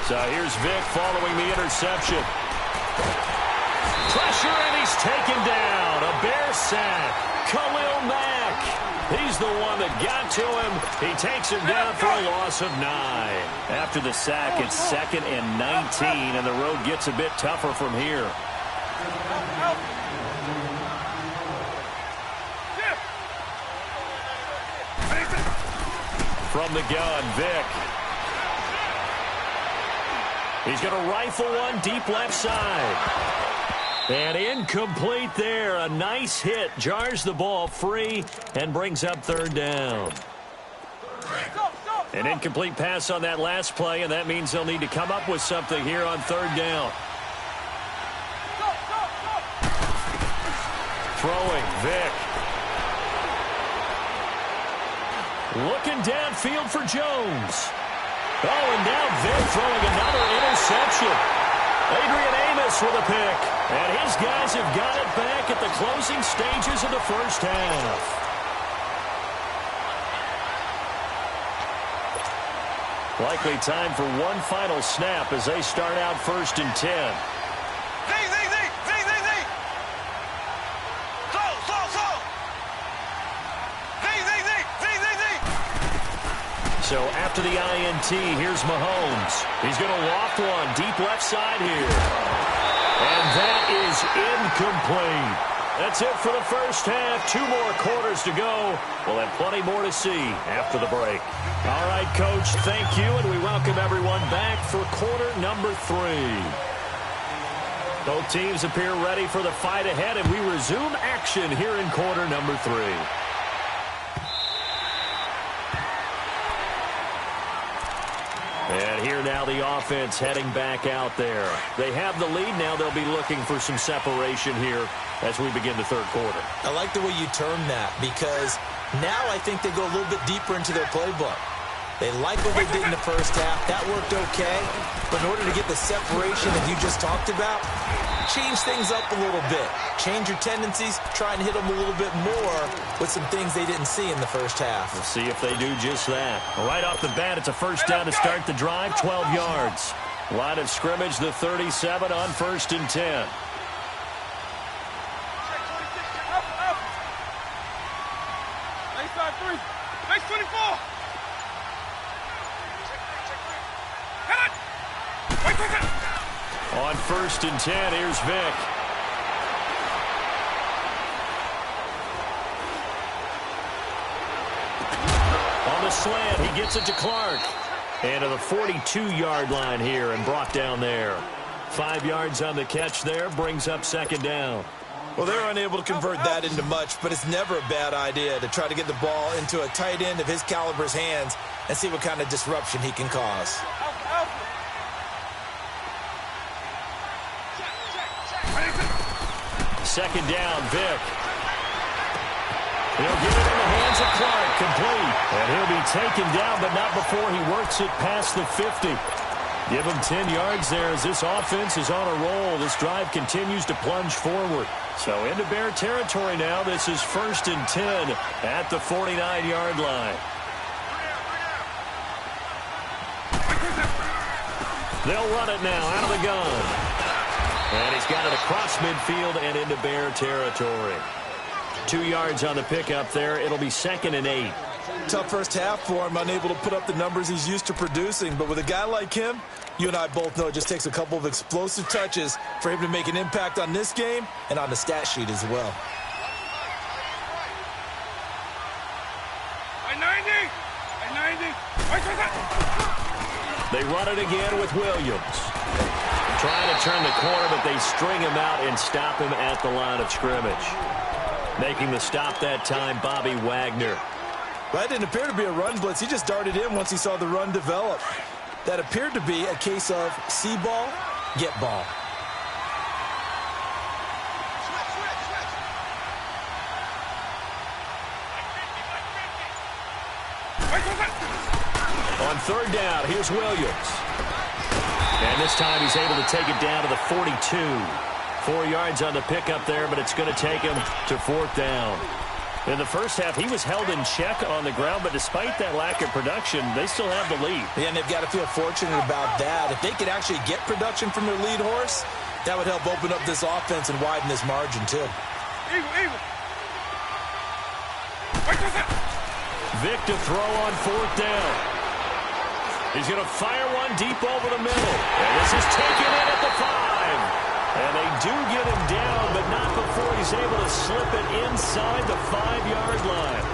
So here's Vic following the interception. Pressure, and he's taken down. A Bear sack. Khalil Mack. He's the one that got to him. He takes him down for a loss of 9. After the sack, it's 2nd and 19, and the road gets a bit tougher from here. From the gun, Vic. He's going to rifle one deep left side. And incomplete there. A nice hit. Jars the ball free and brings up 3rd down. An incomplete pass on that last play, and that means they'll need to come up with something here on 3rd down. Throwing, Vic. Looking downfield for Jones. Oh, and now Vic throwing another interception. Adrian Amos with a pick. And his guys have got it back at the closing stages of the first half. Likely time for one final snap as they start out 1st and 10. So after the INT, here's Mahomes. He's going to loft one deep left side here. And that is incomplete. That's it for the first half. 2 more quarters to go. We'll have plenty more to see after the break. All right, Coach, thank you, and we welcome everyone back for quarter number 3. Both teams appear ready for the fight ahead, and we resume action here in quarter number 3. And here now the offense heading back out there. They have the lead now. They'll be looking for some separation here as we begin the third quarter. I like the way you term that because now I think they go a little bit deeper into their playbook. They like what they did in the first half. That worked okay. But in order to get the separation that you just talked about, change things up a little bit. Change your tendencies. Try and hit them a little bit more with some things they didn't see in the first half. We'll see if they do just that. Right off the bat, it's a first down to start the drive, 12 yards. Line of scrimmage, the 37 on 1st and 10. Nice 24. On 1st and 10, here's Vic. On the slant, he gets it to Clark. And to the 42-yard line here and brought down there. 5 yards on the catch there, brings up 2nd down. Well, they're unable to convert that into much, but it's never a bad idea to try to get the ball into a tight end of his caliber's hands and see what kind of disruption he can cause. Second down, Vic. He'll get it in the hands of Clark, complete. And he'll be taken down, but not before he works it past the 50. Give him 10 yards there as this offense is on a roll. This drive continues to plunge forward. So into Bear territory now. This is 1st and 10 at the 49-yard line. They'll run it now out of the gun. And he's got it across midfield and into Bear territory. 2 yards on the pickup there. It'll be 2nd and 8. Tough first half for him, unable to put up the numbers he's used to producing. But with a guy like him, you and I both know it just takes a couple of explosive touches for him to make an impact on this game and on the stat sheet as well. They run it again with Williams. Trying to turn the corner, but they string him out and stop him at the line of scrimmage. Making the stop that time, Bobby Wagner. That didn't appear to be a run blitz. He just darted in once he saw the run develop. That appeared to be a case of see ball, get ball. On 3rd down, here's Williams. And this time he's able to take it down to the 42. 4 yards on the pickup there, but it's going to take him to 4th down. In the first half, he was held in check on the ground, but despite that lack of production, they still have the lead. Yeah, and they've got to feel fortunate about that. If they could actually get production from their lead horse, that would help open up this offense and widen this margin, too. Vic to throw on 4th down. He's going to fire one deep over the middle. And this is taken in at the 5. And they do get him down, but not before he's able to slip it inside the 5-yard line.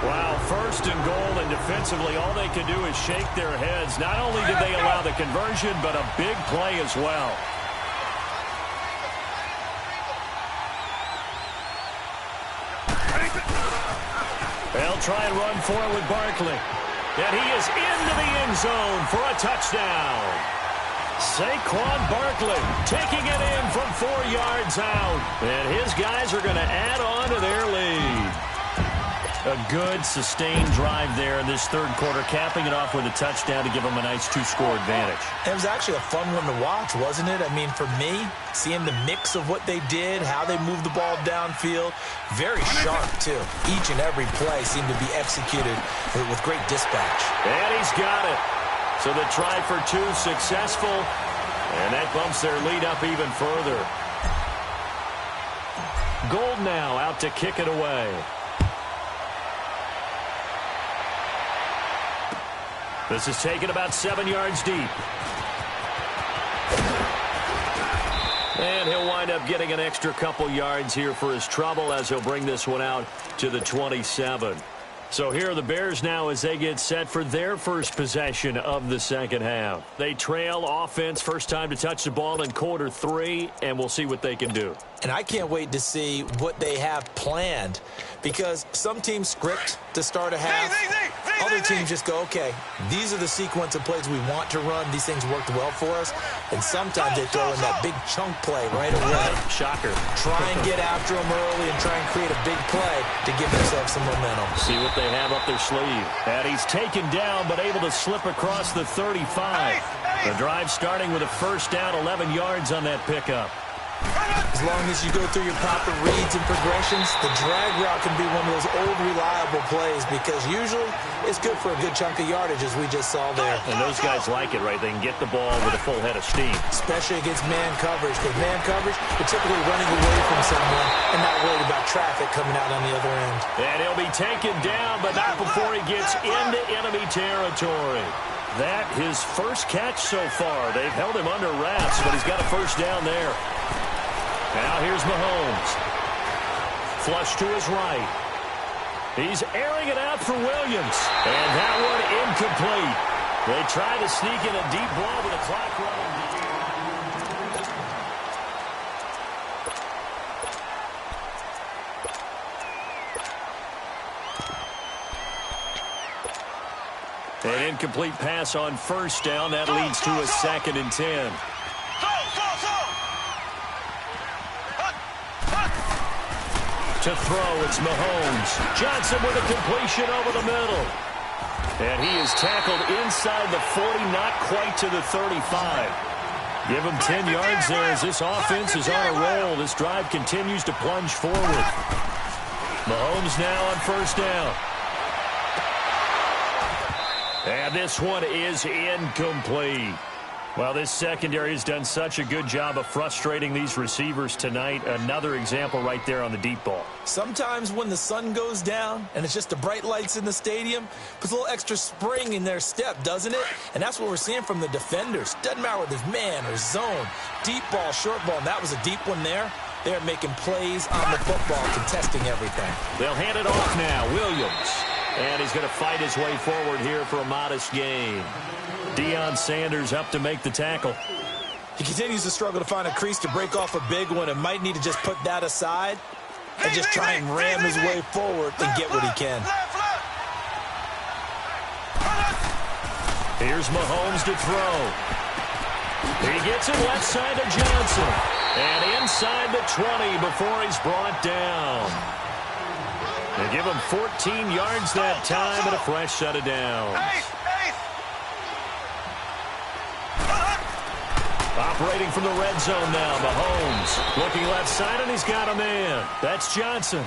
Wow, 1st and goal, and defensively all they can do is shake their heads. Not only did they allow the conversion, but a big play as well. They'll try and run for it with Barkley. And he is into the end zone for a touchdown. Saquon Barkley taking it in from 4 yards out. And his guys are going to add on to their lead. A good, sustained drive there in this third quarter, capping it off with a touchdown to give them a nice 2-score advantage. It was actually a fun one to watch, wasn't it? I mean, for me, seeing the mix of what they did, how they moved the ball downfield, very sharp, too. Each and every play seemed to be executed with great dispatch. And he's got it. So the try for 2 successful, and that bumps their lead up even further. Gold now out to kick it away. This is taken about 7 yards deep. And he'll wind up getting an extra couple yards here for his trouble as he'll bring this one out to the 27. So here are the Bears now as they get set for their first possession of the second half. They trail offense, first time to touch the ball in quarter 3, and we'll see what they can do. And I can't wait to see what they have planned, because some teams script to start a half. Other teams just go, okay, these are the sequence of plays we want to run. These things worked well for us. And sometimes they throw in that big chunk play right away. Shocker. Try and get after them early and try and create a big play to give themselves some momentum. See what they have up their sleeve. And he's taken down but able to slip across the 35. The drive starting with a first down, 11 yards on that pickup. As long as you go through your proper reads and progressions, the drag route can be one of those old reliable plays because usually it's good for a good chunk of yardage as we just saw there. And those guys like it, right? They can get the ball with a full head of steam. Especially against man coverage. Because man coverage, you're typically running away from someone and not worried about traffic coming out on the other end. And he'll be taken down, but not before he gets into enemy territory. That his first catch so far. They've held him under wraps, but he's got a first down there. Now here's Mahomes. Flush to his right. He's airing it out for Williams. And that one incomplete. They try to sneak in a deep ball with the clock running. An incomplete pass on first down. That leads to a 2nd and 10. To throw, it's Mahomes. Johnson with a completion over the middle. And he is tackled inside the 40, not quite to the 35. Give him 10 yards there as this offense is on a roll. This drive continues to plunge forward. Mahomes now on first down. And this one is incomplete. Well, this secondary has done such a good job of frustrating these receivers tonight. Another example right there on the deep ball. Sometimes when the sun goes down and it's just the bright lights in the stadium, puts a little extra spring in their step, doesn't it? And that's what we're seeing from the defenders. Doesn't matter whether it's man or zone, deep ball, short ball, and that was a deep one there. They're making plays on the football, contesting everything. They'll hand it off now. Williams. And he's going to fight his way forward here for a modest gain. Deion Sanders up to make the tackle. He continues to struggle to find a crease to break off a big one and might need to just put that aside and just try and ram his way forward and get what he can. Here's Mahomes to throw. He gets it left side to Johnson. And inside the 20 before he's brought down. They give him 14 yards that time and a fresh set of downs. Operating from the red zone now, Mahomes. Looking left side, and he's got a man. That's Johnson.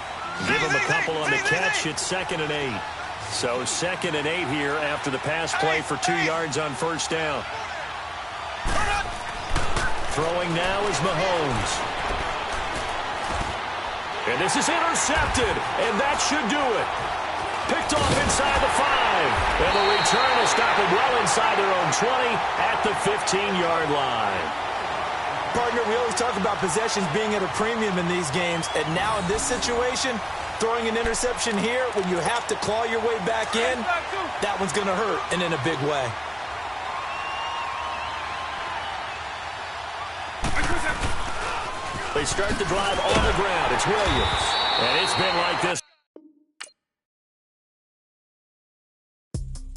Give him a couple on the catch. It's 2nd and 8. So 2nd and 8 here after the pass play for 2 yards on first down. Throwing now is Mahomes. And this is intercepted, and that should do it. Picked off inside the 5. And the return will stop him well inside their own 20 at the 15-yard line. Partner, we always talk about possessions being at a premium in these games. And now in this situation, throwing an interception here when you have to claw your way back in, that one's going to hurt, and in a big way. They start the drive on the ground. It's Williams. And it's been like this.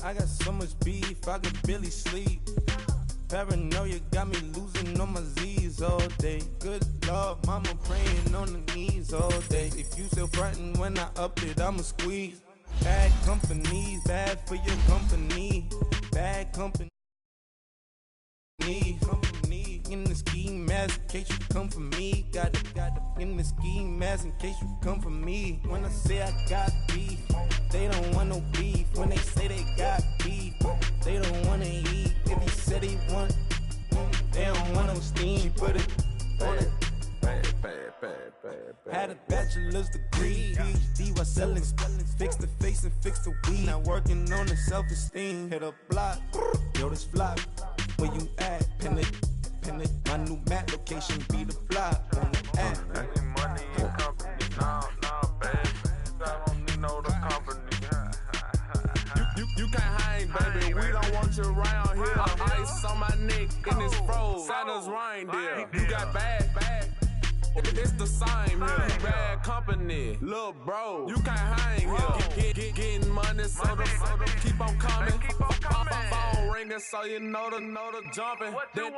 I got so much beef, I could barely sleep. Paranoia got me losing on my Z's all day. Good Lord, mama praying on the knees all day. If you still frontin' when I up it, I'ma squeeze. Bad company, bad for your company. Bad company. In the ski mask in case you come for me. Got it in the ski mask in case you come for me. When I say I got beef, they don't want no beef. When they say they got beef, they don't want to eat. If he said he want, they don't want no steam. She put it on it. Had a bachelor's degree, PhD while selling, fix the face and fix the weed. Now working on the self-esteem. Hit a block, yo this flop. Where you at? Pin it. My new map location be the flop on the app. Money in company, no, baby. I don't need no the company. You can't hang, baby. We don't want you around here. Ice on my neck in this froze. Santa's reindeer. You got bad. It's the same here. Bad company, little bro. You can't hang here. Getting money, so the keep on coming. Phone ringing, so you know the jumping. They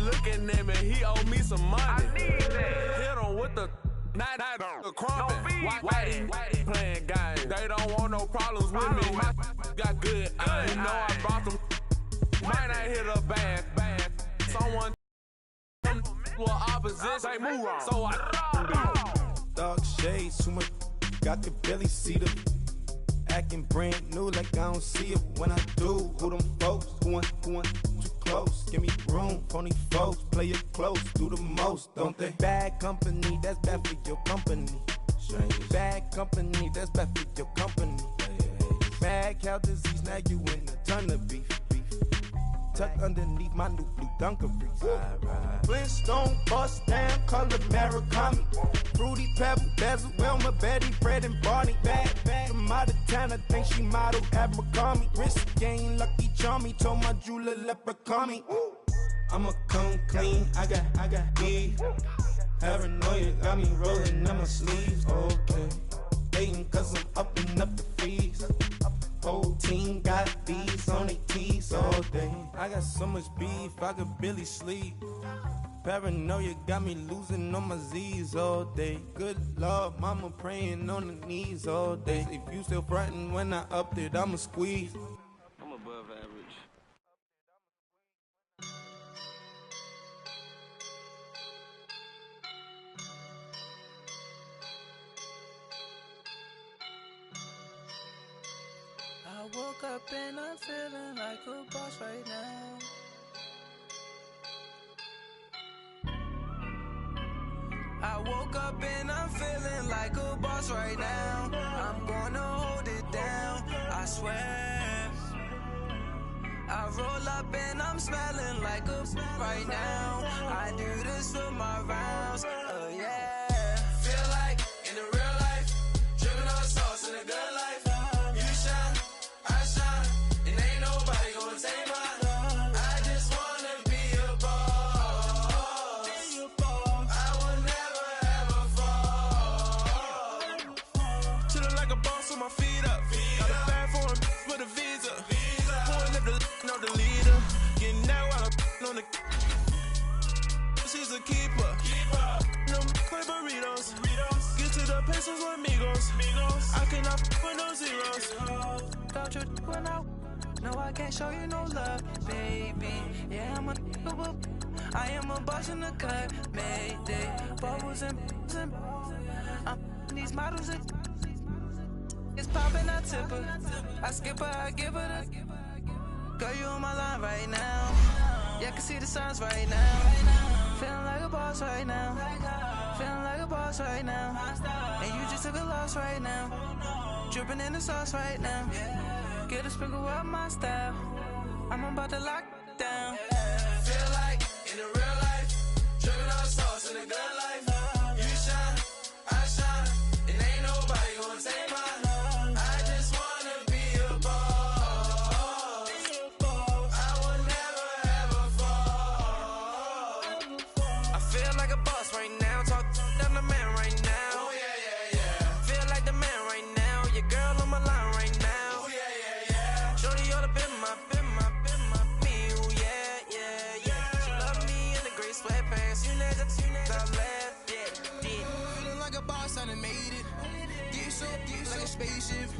looking at me, he owe me some money. Hit him with the not the crumping. Why they playing games? They don't want no problems with me. My got good. I know I brought them. Might not hit a bad. Someone well opposition. They move wrong. So I Dog shades, too much. I could barely see them. Acting brand new like I don't see it when I do. Who them folks? Who want too close? Give me room, phony folks. Play it close, do the most, don't they? Bad company, that's bad for your company. Bad company, that's bad for your company. Mad cow disease, now you in a ton of beef. Tucked underneath my new blue dungarees. Flintstone, bust down, color Murakami. Fruity Pebble, Basil, Wilma, Betty, Fred, and Barney. Bad from out of town, I think she model Abercrombie. Wrist game, Lucky Charmy, told my jeweler leprechaun me. I'ma come clean, I got E. Paranoia got me rolling on my sleeves, okay. Hating cause I'm upping up the fees. Whole team got these on their tees all day. I got so much beef, I could barely sleep. Paranoia got me losing on my Z's all day. Good Lord, mama praying on the knees all day. If you still frontin' when I upped it, I'ma squeeze. I'm above average. I woke up and I'm feeling like a boss right now. I woke up and I'm feeling like a boss right now. I'm gonna hold it down, I swear. I roll up and I'm smelling like a right now. I do this for my rounds, oh yeah. Feel like in the real life, dripping on sauce in a good life. You shine, I shine, and ain't nobody gonna take mine. I just wanna be a boss. I will never ever fall. Chillin' like a boss with my feet up. Got a bag for him with a visa. Pulling up the leader. Getting out while I'm on the. She's a keeper. No play burritos. Get to the pesos with amigos. I cannot with no zeros. Don't you when no, I can't show you no love, baby. Yeah, I am a boss in the cut, mayday. Bubbles and I'm these models. It's poppin', I tip her. I skip her, I give her the. Girl, you on my line right now. Yeah, I can see the signs right now. Feeling like a boss right now. Feeling like a boss right now. And you just took a loss right now. Dripping in the sauce right now. Get a sprinkle up my style. I'm about to lock down. Feel like in the real life, dripping on sauce in a good life. You shine, I shine, and ain't nobody gonna take mine. I just wanna be a boss. I will never ever fall. I feel like a boss right now. Talk down the man right now. Oh yeah. Feel like the man right now. Your girl on my line right now. Oh yeah. Shorty all up in my me. Ooh yeah. She love me in the gray sweatpants. You never top left. Yeah. Feeling like a boss, I done made it. Get so like a spaceship.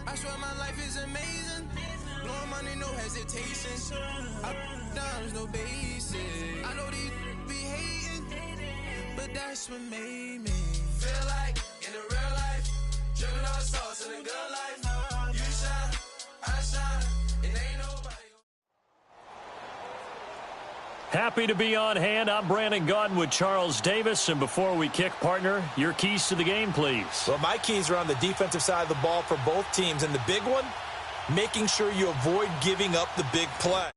I swear my life is amazing. Blowing money, no hesitation. Up, downs, no basic. I know these be hating, but that's what made me. Feel like in the real life, dripping on sauce in a good life. You shine, I shine, and ain't nobody. Happy to be on hand. I'm Brandon Gaudin with Charles Davis. And before we kick, partner, your keys to the game, please. Well, my keys are on the defensive side of the ball for both teams. And the big one, making sure you avoid giving up the big play.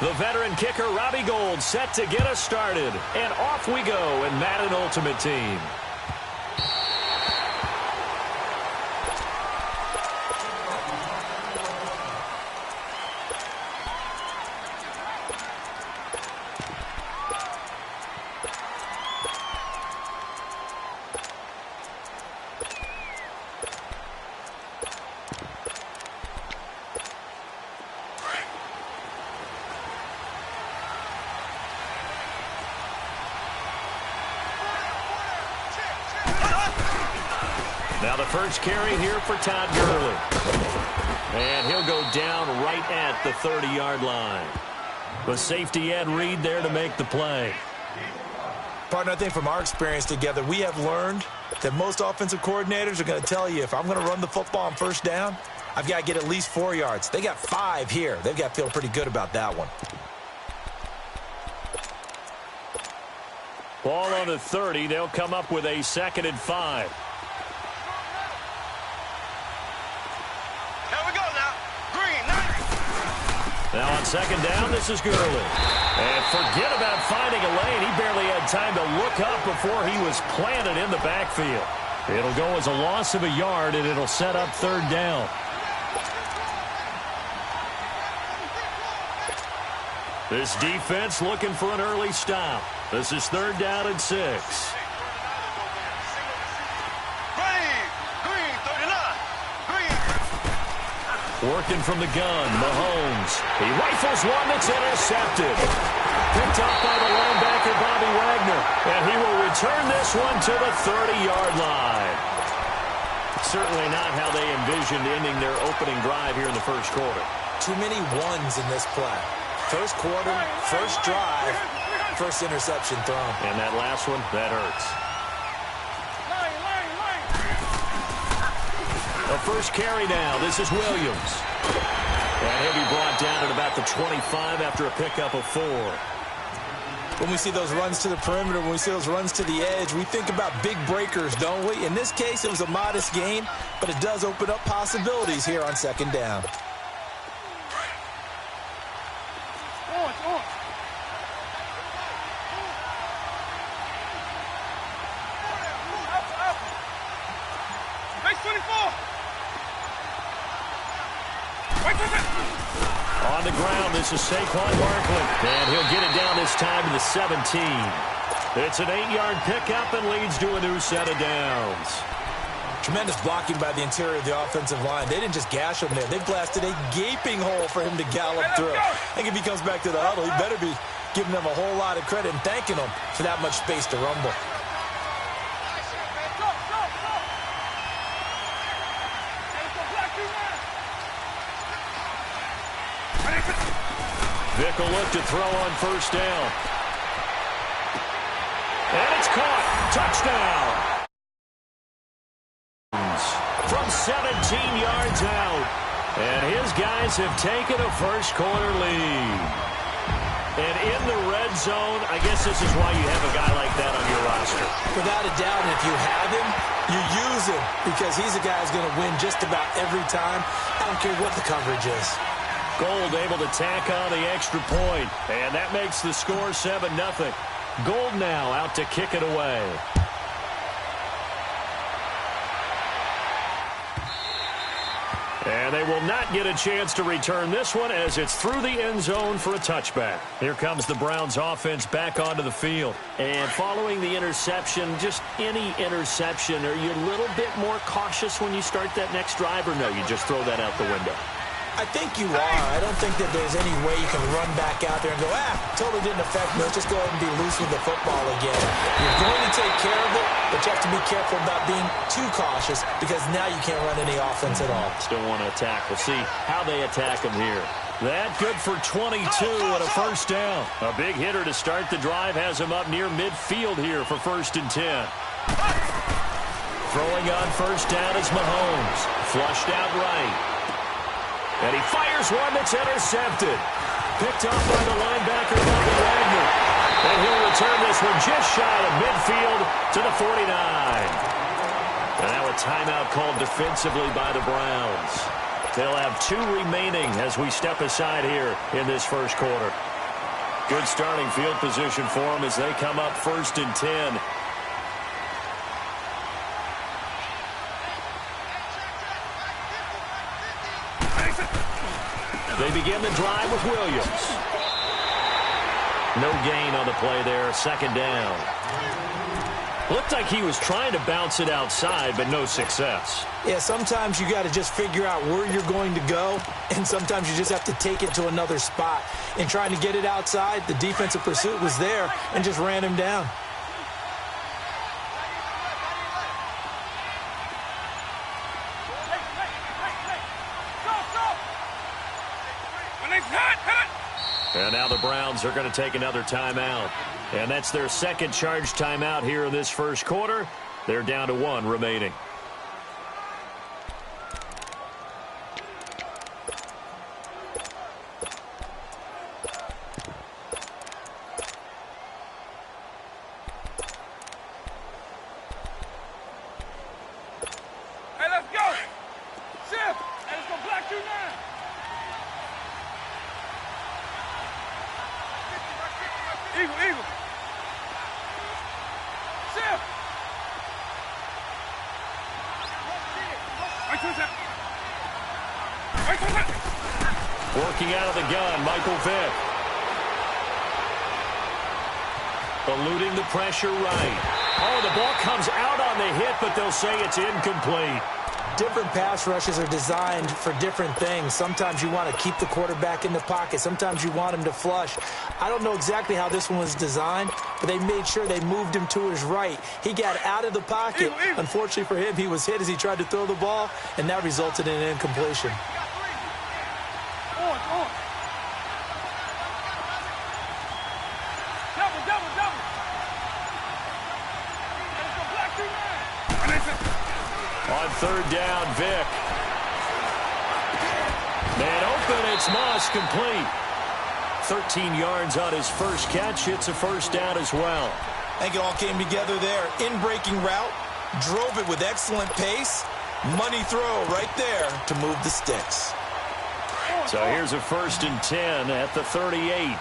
The veteran kicker, Robbie Gould, set to get us started. And off we go in Madden Ultimate Team. Now the first carry here for Todd Gurley. And he'll go down right at the 30-yard line. The safety Ed Reed there to make the play. Partner, I think from our experience together, we have learned that most offensive coordinators are going to tell you, if I'm going to run the football on first down, I've got to get at least 4 yards. They got 5 here. They've got to feel pretty good about that one. Ball on the 30. They'll come up with a 2nd and 5. Now on 2nd down, this is Gurley. And forget about finding a lane. He barely had time to look up before he was planted in the backfield. It'll go as a loss of a yard, and it'll set up 3rd down. This defense looking for an early stop. This is 3rd down and 6. Working from the gun, Mahomes. He rifles one that's intercepted. Picked up by the linebacker, Bobby Wagner. And he will return this one to the 30-yard line. Certainly not how they envisioned ending their opening drive here in the first quarter. Too many ones in this play. First quarter, first drive, first interception thrown. And that last one, that hurts. The first carry now. This is Williams. And he'll be brought down at about the 25 after a pickup of 4. When we see those runs to the perimeter, when we see those runs to the edge, we think about big breakers, don't we? In this case, it was a modest gain, but it does open up possibilities here on 2nd down. On the ground, this is Saquon Barkley. And he'll get it down this time to the 17. It's an 8-yard pickup and leads to a new set of downs. Tremendous blocking by the interior of the offensive line. They didn't just gash him there. They blasted a gaping hole for him to gallop through. I think if he comes back to the huddle, he better be giving them a whole lot of credit and thanking them for that much space to rumble. Vick will look to throw on first down. And it's caught. Touchdown. From 17 yards out. And his guys have taken a first quarter lead. And in the red zone, I guess this is why you have a guy like that on your roster. Without a doubt, and if you have him, you use him because he's a guy who's going to win just about every time. I don't care what the coverage is. Gould able to tack on the extra point, and that makes the score 7-0. Gould now out to kick it away. And they will not get a chance to return this one as it's through the end zone for a touchback. Here comes the Browns offense back onto the field. And following the interception, just any interception, are you a little bit more cautious when you start that next drive, or no, you just throw that out the window? I think you are. I don't think that there's any way you can run back out there and go, totally didn't affect me. Let's just go ahead and be loose with the football again. You're going to take care of it, but you have to be careful about being too cautious because now you can't run any offense at all. Still want to attack. We'll see how they attack them here. That good for 22 and a first down. A big hitter to start the drive has him up near midfield here for 1st and 10. Throwing on first down is Mahomes. Flushed out right. And he fires one that's intercepted. Picked up by the linebacker, Bobby Wagner. And he'll return this one just shy of midfield to the 49. And now a timeout called defensively by the Browns. They'll have 2 remaining as we step aside here in this first quarter. Good starting field position for them as they come up 1st and 10. They begin the drive with Williams. No gain on the play there, 2nd down. Looked like he was trying to bounce it outside, but no success. Yeah, sometimes you got to just figure out where you're going to go, and sometimes you just have to take it to another spot. In trying to get it outside, the defensive pursuit was there and just ran him down. And now the Browns are going to take another timeout. And that's their 2nd charge timeout here in this first quarter. They're down to 1 remaining. Hey, let's go. Shift. Hey, let's go block 2 9. Eagle, eagle. Shift. Working out of the gun, Michael Vick. Eluding the pressure right. Oh, the ball comes out on the hit, but they'll say it's incomplete. Different pass rushes are designed for different things. Sometimes you want to keep the quarterback in the pocket. Sometimes you want him to flush. I don't know exactly how this one was designed, but they made sure they moved him to his right. He got out of the pocket. Unfortunately for him, he was hit as he tried to throw the ball, and that resulted in an incompletion. On 3rd down, Vick. Man open, it's Moss, complete. 13 yards on his first catch. It's a 1st down as well. I think it all came together there. In-breaking route, drove it with excellent pace. Money throw right there to move the sticks. So here's a 1st and 10 at the 38.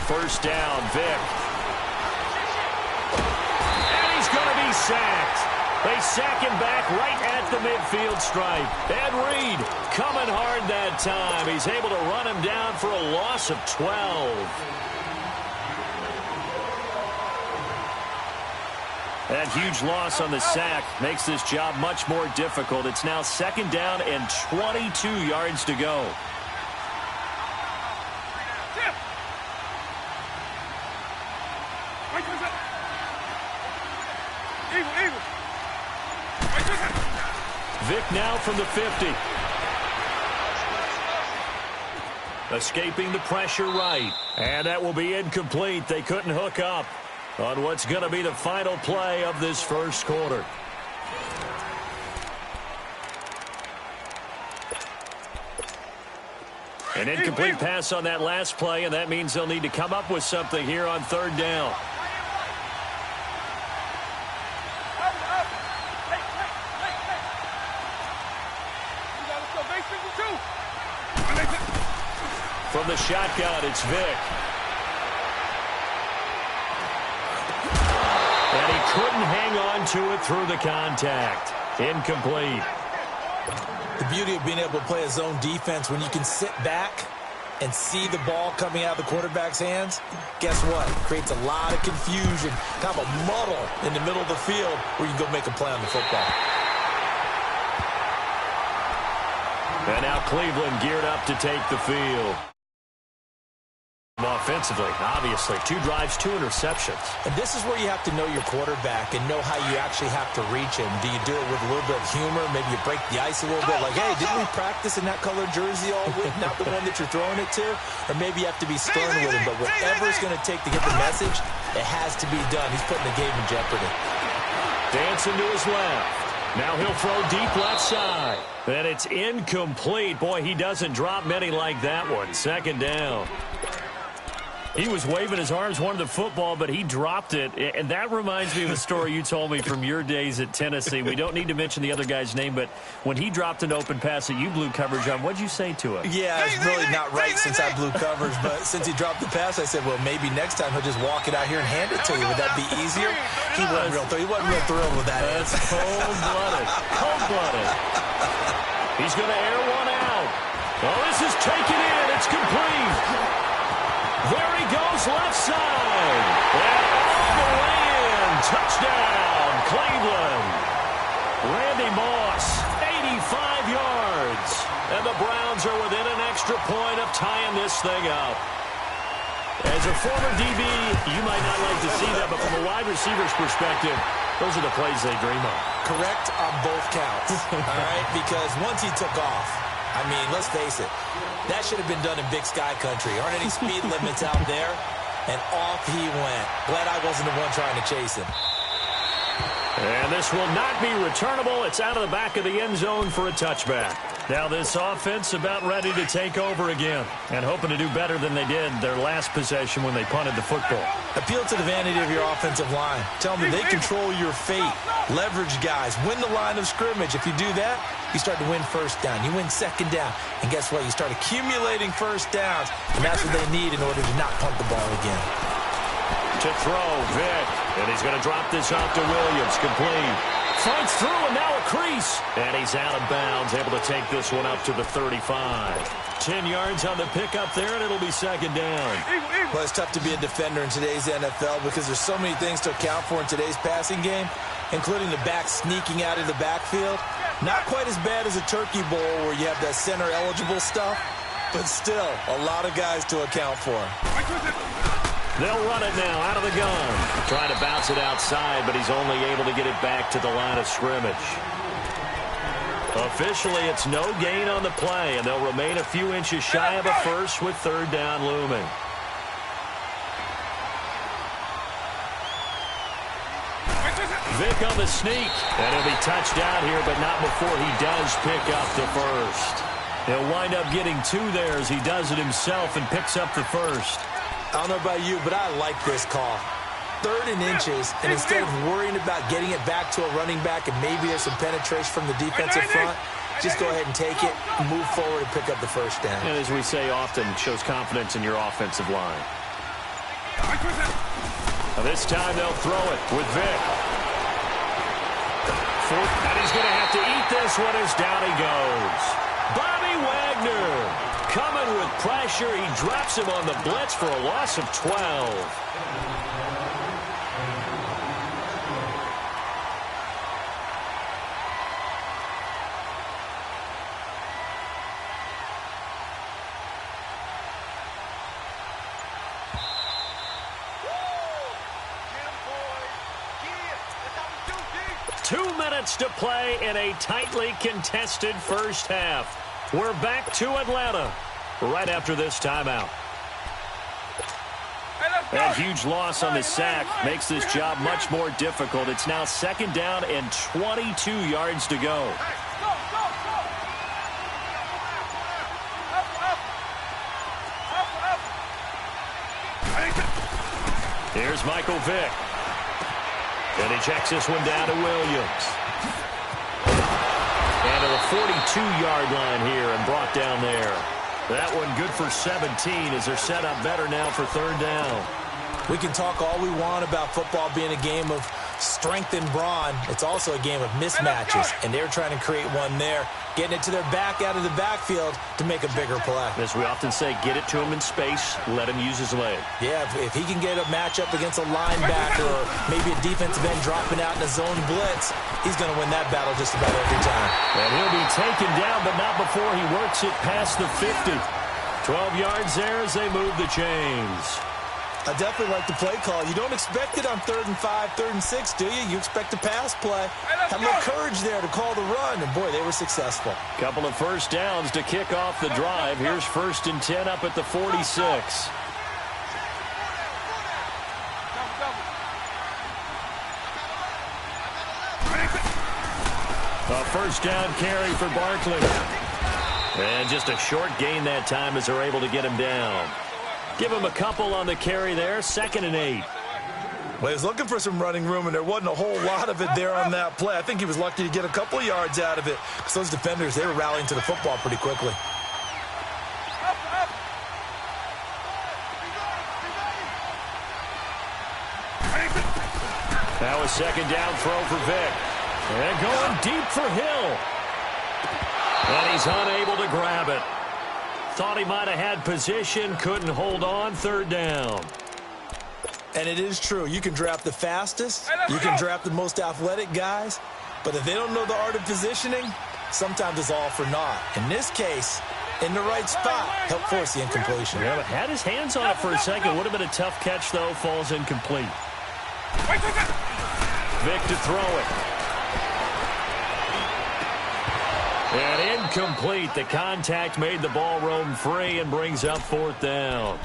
First down, Vick. And he's going to be sacked. They sack him back right at the midfield stripe. Ed Reed coming hard that time. He's able to run him down for a loss of 12. That huge loss on the sack makes this job much more difficult. It's now 2nd down and 22 yards to go. Vick now from the 50. Escaping the pressure right. And that will be incomplete. They couldn't hook up on what's going to be the final play of this first quarter. An incomplete pass on that last play, and that means they'll need to come up with something here on 3rd down. From the shotgun, it's Vick. And he couldn't hang on to it through the contact. Incomplete. The beauty of being able to play a zone defense when you can sit back and see the ball coming out of the quarterback's hands, guess what? It creates a lot of confusion, kind of a muddle in the middle of the field where you can go make a play on the football. And now Cleveland geared up to take the field. Offensively, obviously, 2 drives, 2 interceptions. And this is where you have to know your quarterback and know how you actually have to reach him. Do you do it with a little bit of humor? Maybe you break the ice a little bit, like, hey, didn't we practice in that colored jersey all week? Not the one that you're throwing it to. Or maybe you have to be stern with him. But whatever it's going to take to get the message, it has to be done. He's putting the game in jeopardy. Dancing to his left. Now he'll throw deep left side. And it's incomplete. Boy, he doesn't drop many like that one. 2nd down. He was waving his arms, wanted the football, but he dropped it. And that reminds me of a story you told me from your days at Tennessee. We don't need to mention the other guy's name, but when he dropped an open pass that you blew coverage on, what'd you say to him? Yeah, it's really not right since I blew coverage, but since he dropped the pass, I said, well, maybe next time he'll just walk it out here and hand it to you. Would that be easier? He wasn't real thrilled with that. That's cold-blooded. Cold-blooded. He's going to air one out. Oh, this is taken in. It's complete. There he goes, left side. And all the way in. Touchdown, Cleveland. Randy Moss, 85 yards. And the Browns are within an extra point of tying this thing up. As a former DB, you might not like to see that, but from a wide receiver's perspective, those are the plays they dream of. Correct on both counts, all right? Because once he took off, I mean, let's face it, that should have been done in Big Sky country. Aren't any speed limits out there? And off he went. Glad I wasn't the one trying to chase him. And this will not be returnable. It's out of the back of the end zone for a touchback. Now this offense about ready to take over again and hoping to do better than they did their last possession when they punted the football. Appeal to the vanity of your offensive line. Tell them they control your fate. Leverage guys. Win the line of scrimmage. If you do that, you start to win first down. You win second down. And guess what? You start accumulating first downs. And that's what they need in order to not punt the ball again. To throw, Vick. And he's going to drop this off to Williams. Complete. Fights through, and now a crease. And he's out of bounds, able to take this one up to the 35. 10 yards on the pickup there, and it'll be second down. Well, it's tough to be a defender in today's NFL because there's so many things to account for in today's passing game, including the back sneaking out of the backfield. Not quite as bad as a turkey bowl where you have that center-eligible stuff, but still a lot of guys to account for. They'll run it now out of the gun. Trying to bounce it outside, but he's only able to get it back to the line of scrimmage. Officially, it's no gain on the play, and they'll remain a few inches shy of a first with third down looming. Vick on the sneak, and he'll be touched out here, but not before he does pick up the first. He'll wind up getting two there as he does it himself and picks up the first. I don't know about you, but I like this call. 3rd and inches, and instead of worrying about getting it back to a running back and maybe there's some penetration from the defensive front, just go ahead and take it, move forward, and pick up the first down. And as we say often, shows confidence in your offensive line. Now this time they'll throw it with Vick. And he's going to have to eat this one as down he goes. Bobby Wagner coming with pressure. He drops him on the blitz for a loss of 12. To play in a tightly contested first half. We're back to Atlanta right after this timeout. That huge loss on the sack makes this job much more difficult. It's now second down and 22 yards to go. Here's Michael Vick. And he checks this one down to Williams. And to the 42-yard line here and brought down there. That one good for 17 as they're set up better now for third down. We can talk all we want about football being a game of strength and brawn. It's also a game of mismatches, and they're trying to create one there, getting it to their back out of the backfield to make a bigger play. As we often say, get it to him in space, let him use his leg. Yeah, if he can get a matchup against a linebacker or maybe a defensive end dropping out in a zone blitz, he's going to win that battle just about every time. And he'll be taken down, but not before he works it past the 50. 12 yards there as they move the chains. I definitely like the play call. You don't expect it on 3rd and 5, 3rd and 6, do you? You expect a pass play. Had a little courage there to call the run, and boy, they were successful. Couple of first downs to kick off the drive. Here's 1st and 10 up at the 46. A first down carry for Barkley. And just a short gain that time as they're able to get him down. Give him a couple on the carry there, 2nd and 8. Well, he was looking for some running room, and there wasn't a whole lot of it there on that play. I think he was lucky to get a couple of yards out of it because those defenders, they were rallying to the football pretty quickly. That was 2nd down throw for Vic. And going deep for Hill. And he's unable to grab it. Thought he might have had position, couldn't hold on, 3rd down. And it is true. You can draft the fastest. You can draft the most athletic guys. But if they don't know the art of positioning, sometimes it's all for naught. In this case, in the right spot, helped force the incompletion. Yeah, but had his hands on it for a second. Would have been a tough catch, though. Falls incomplete. Vic to throw it. And incomplete. The contact made the ball roam free and brings up 4th down.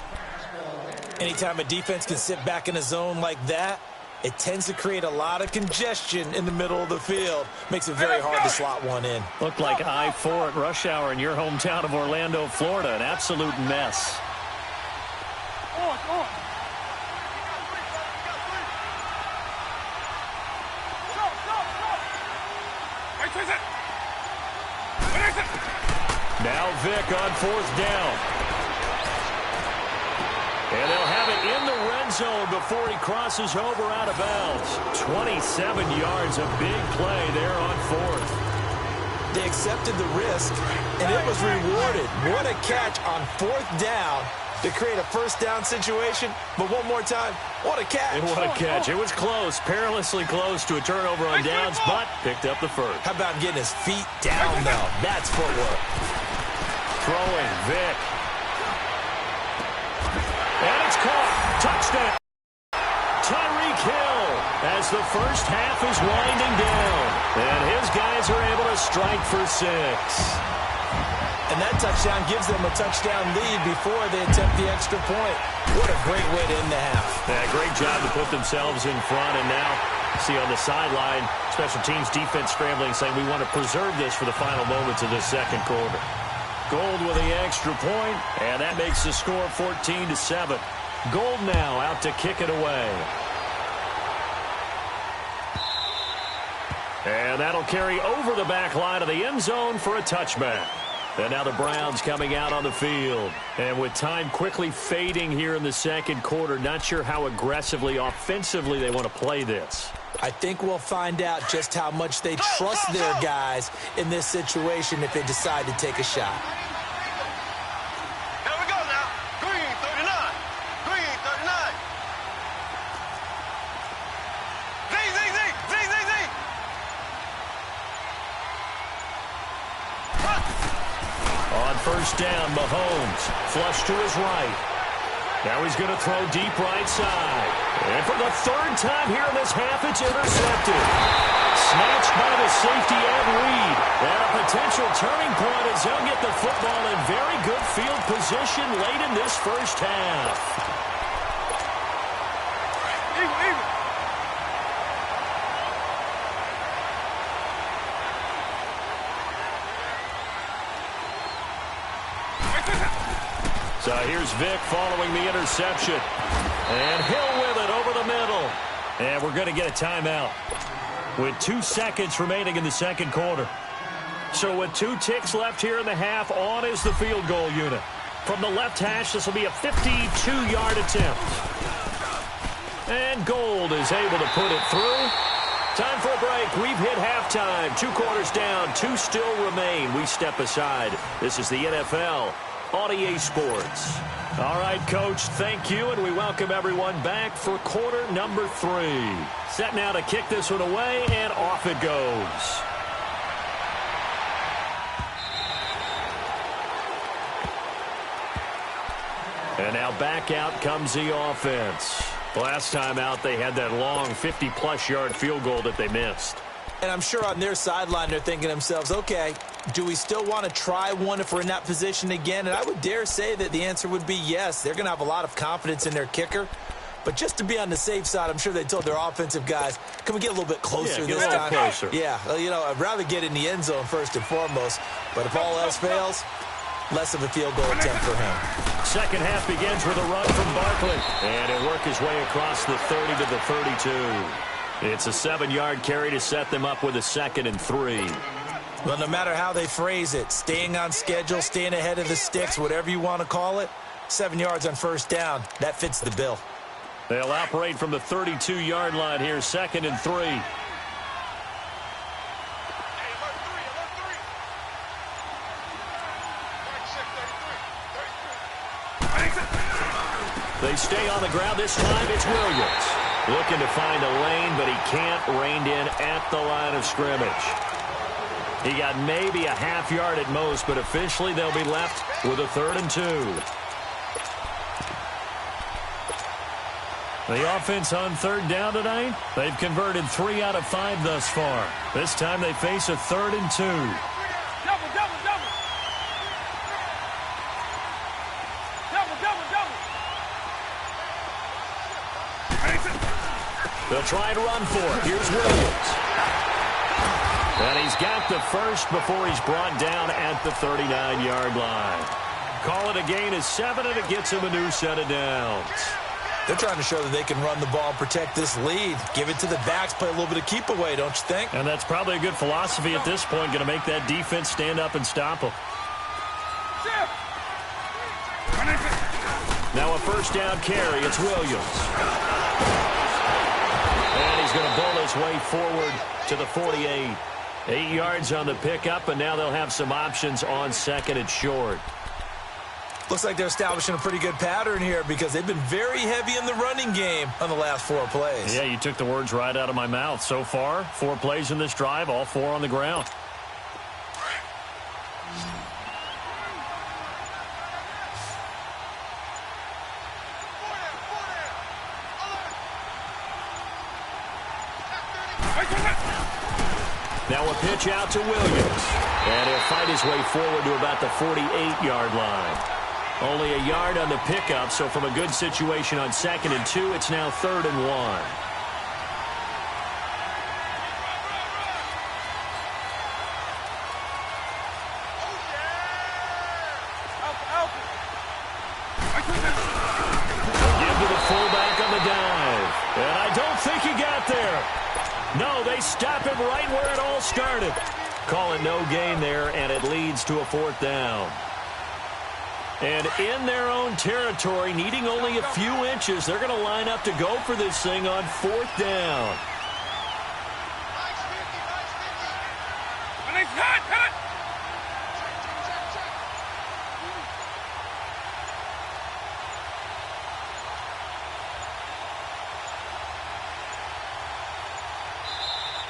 Anytime a defense can sit back in a zone like that, it tends to create a lot of congestion in the middle of the field. Makes it very hard to slot one in. Looked like I-4 at rush hour in your hometown of Orlando, Florida. An absolute mess. Now Vic on 4th down. And they'll have it in the red zone before he crosses over out of bounds. 27 yards, a big play there on 4th. They accepted the risk, and it was rewarded. What a catch on 4th down to create a 1st down situation. But one more time, what a catch. And what a catch. It was close, perilously close to a turnover on downs, but picked up the 1st. How about getting his feet down, though? That's footwork. Throwing, Vic. And it's caught. Touchdown. Tyreek Hill as the first half is winding down. And his guys are able to strike for 6. And that touchdown gives them a touchdown lead before they attempt the extra point. What a great way to end the half. Yeah, great job to put themselves in front. And now, see on the sideline, special teams defense scrambling, saying we want to preserve this for the final moments of this 2nd quarter. Gold with the extra point, and that makes the score 14-7. Gold now out to kick it away. And that'll carry over the back line of the end zone for a touchback. And now the Browns coming out on the field. And with time quickly fading here in the 2nd quarter, not sure how aggressively, offensively they want to play this. I think we'll find out just how much they trust their guys in this situation if they decide to take a shot. Here we go now. Green 39. Green 39. Z. On 1st down, Mahomes flush to his right. Now he's going to throw deep right side. And for the 3rd time here in this half, it's intercepted. Snatched by the safety Ed Reed. And a potential turning point as they'll get the football in very good field position late in this 1st half. So here's Vic following the interception. And Hill with it over the middle. And we're going to get a timeout with 2 seconds remaining in the 2nd quarter. So with 2 ticks left here in the half, on is the field goal unit. From the left hash, this will be a 52-yard attempt. And Gold is able to put it through. Time for a break. We've hit halftime. 2 quarters down. 2 still remain. We step aside. This is the NFL on EA Sports. All right, Coach, thank you, and we welcome everyone back for quarter number 3. Set now to kick this one away, and off it goes. And now back out comes the offense. Last time out, they had that long 50-plus yard field goal that they missed. And I'm sure on their sideline they're thinking to themselves, okay, do we still want to try one if we're in that position again? And I would dare say that the answer would be yes. They're going to have a lot of confidence in their kicker. But just to be on the safe side, I'm sure they told their offensive guys, can we get a little bit closer this time? Closer. Yeah, you know, I'd rather get in the end zone first and foremost. But if all else fails, less of a field goal attempt for him. Second half begins with a run from Barkley. And he'll work his way across the 30 to the 32. It's a 7-yard carry to set them up with a 2nd and 3. Well, no matter how they phrase it, staying on schedule, staying ahead of the sticks, whatever you want to call it, 7 yards on first down, that fits the bill. They'll operate from the 32-yard line here, 2nd and 3. They stay on the ground. This time it's Williams. Looking to find a lane, but he can't. Reined in at the line of scrimmage. He got maybe a half yard at most, but officially they'll be left with a 3rd and 2. The offense on 3rd down tonight, they've converted 3 out of 5 thus far. This time they face a 3rd and 2. They'll try and run for it. Here's Williams. And he's got the first before he's brought down at the 39-yard line. Call it a gain of 7, and it gets him a new set of downs. They're trying to show that they can run the ball and protect this lead. Give it to the backs, play a little bit of keep away, don't you think? And that's probably a good philosophy at this point, going to make that defense stand up and stop them. Now a first down carry. It's Williams. And he's going to bowl his way forward to the 48. 8 yards on the pickup, and now they'll have some options on 2nd and short. Looks like they're establishing a pretty good pattern here because they've been very heavy in the running game on the last 4 plays. Yeah, you took the words right out of my mouth. So far, 4 plays in this drive, all 4 on the ground. Now a pitch out to Williams. And he'll fight his way forward to about the 48-yard line. Only a yard on the pickup, so from a good situation on 2nd and 2, it's now 3rd and 1. Give to the fullback on the dive. And I don't think he got there. No, they stop him right where it all started. Calling no gain there, and it leads to a 4th down. And in their own territory, needing only a few inches, they're going to line up to go for this thing on 4th down.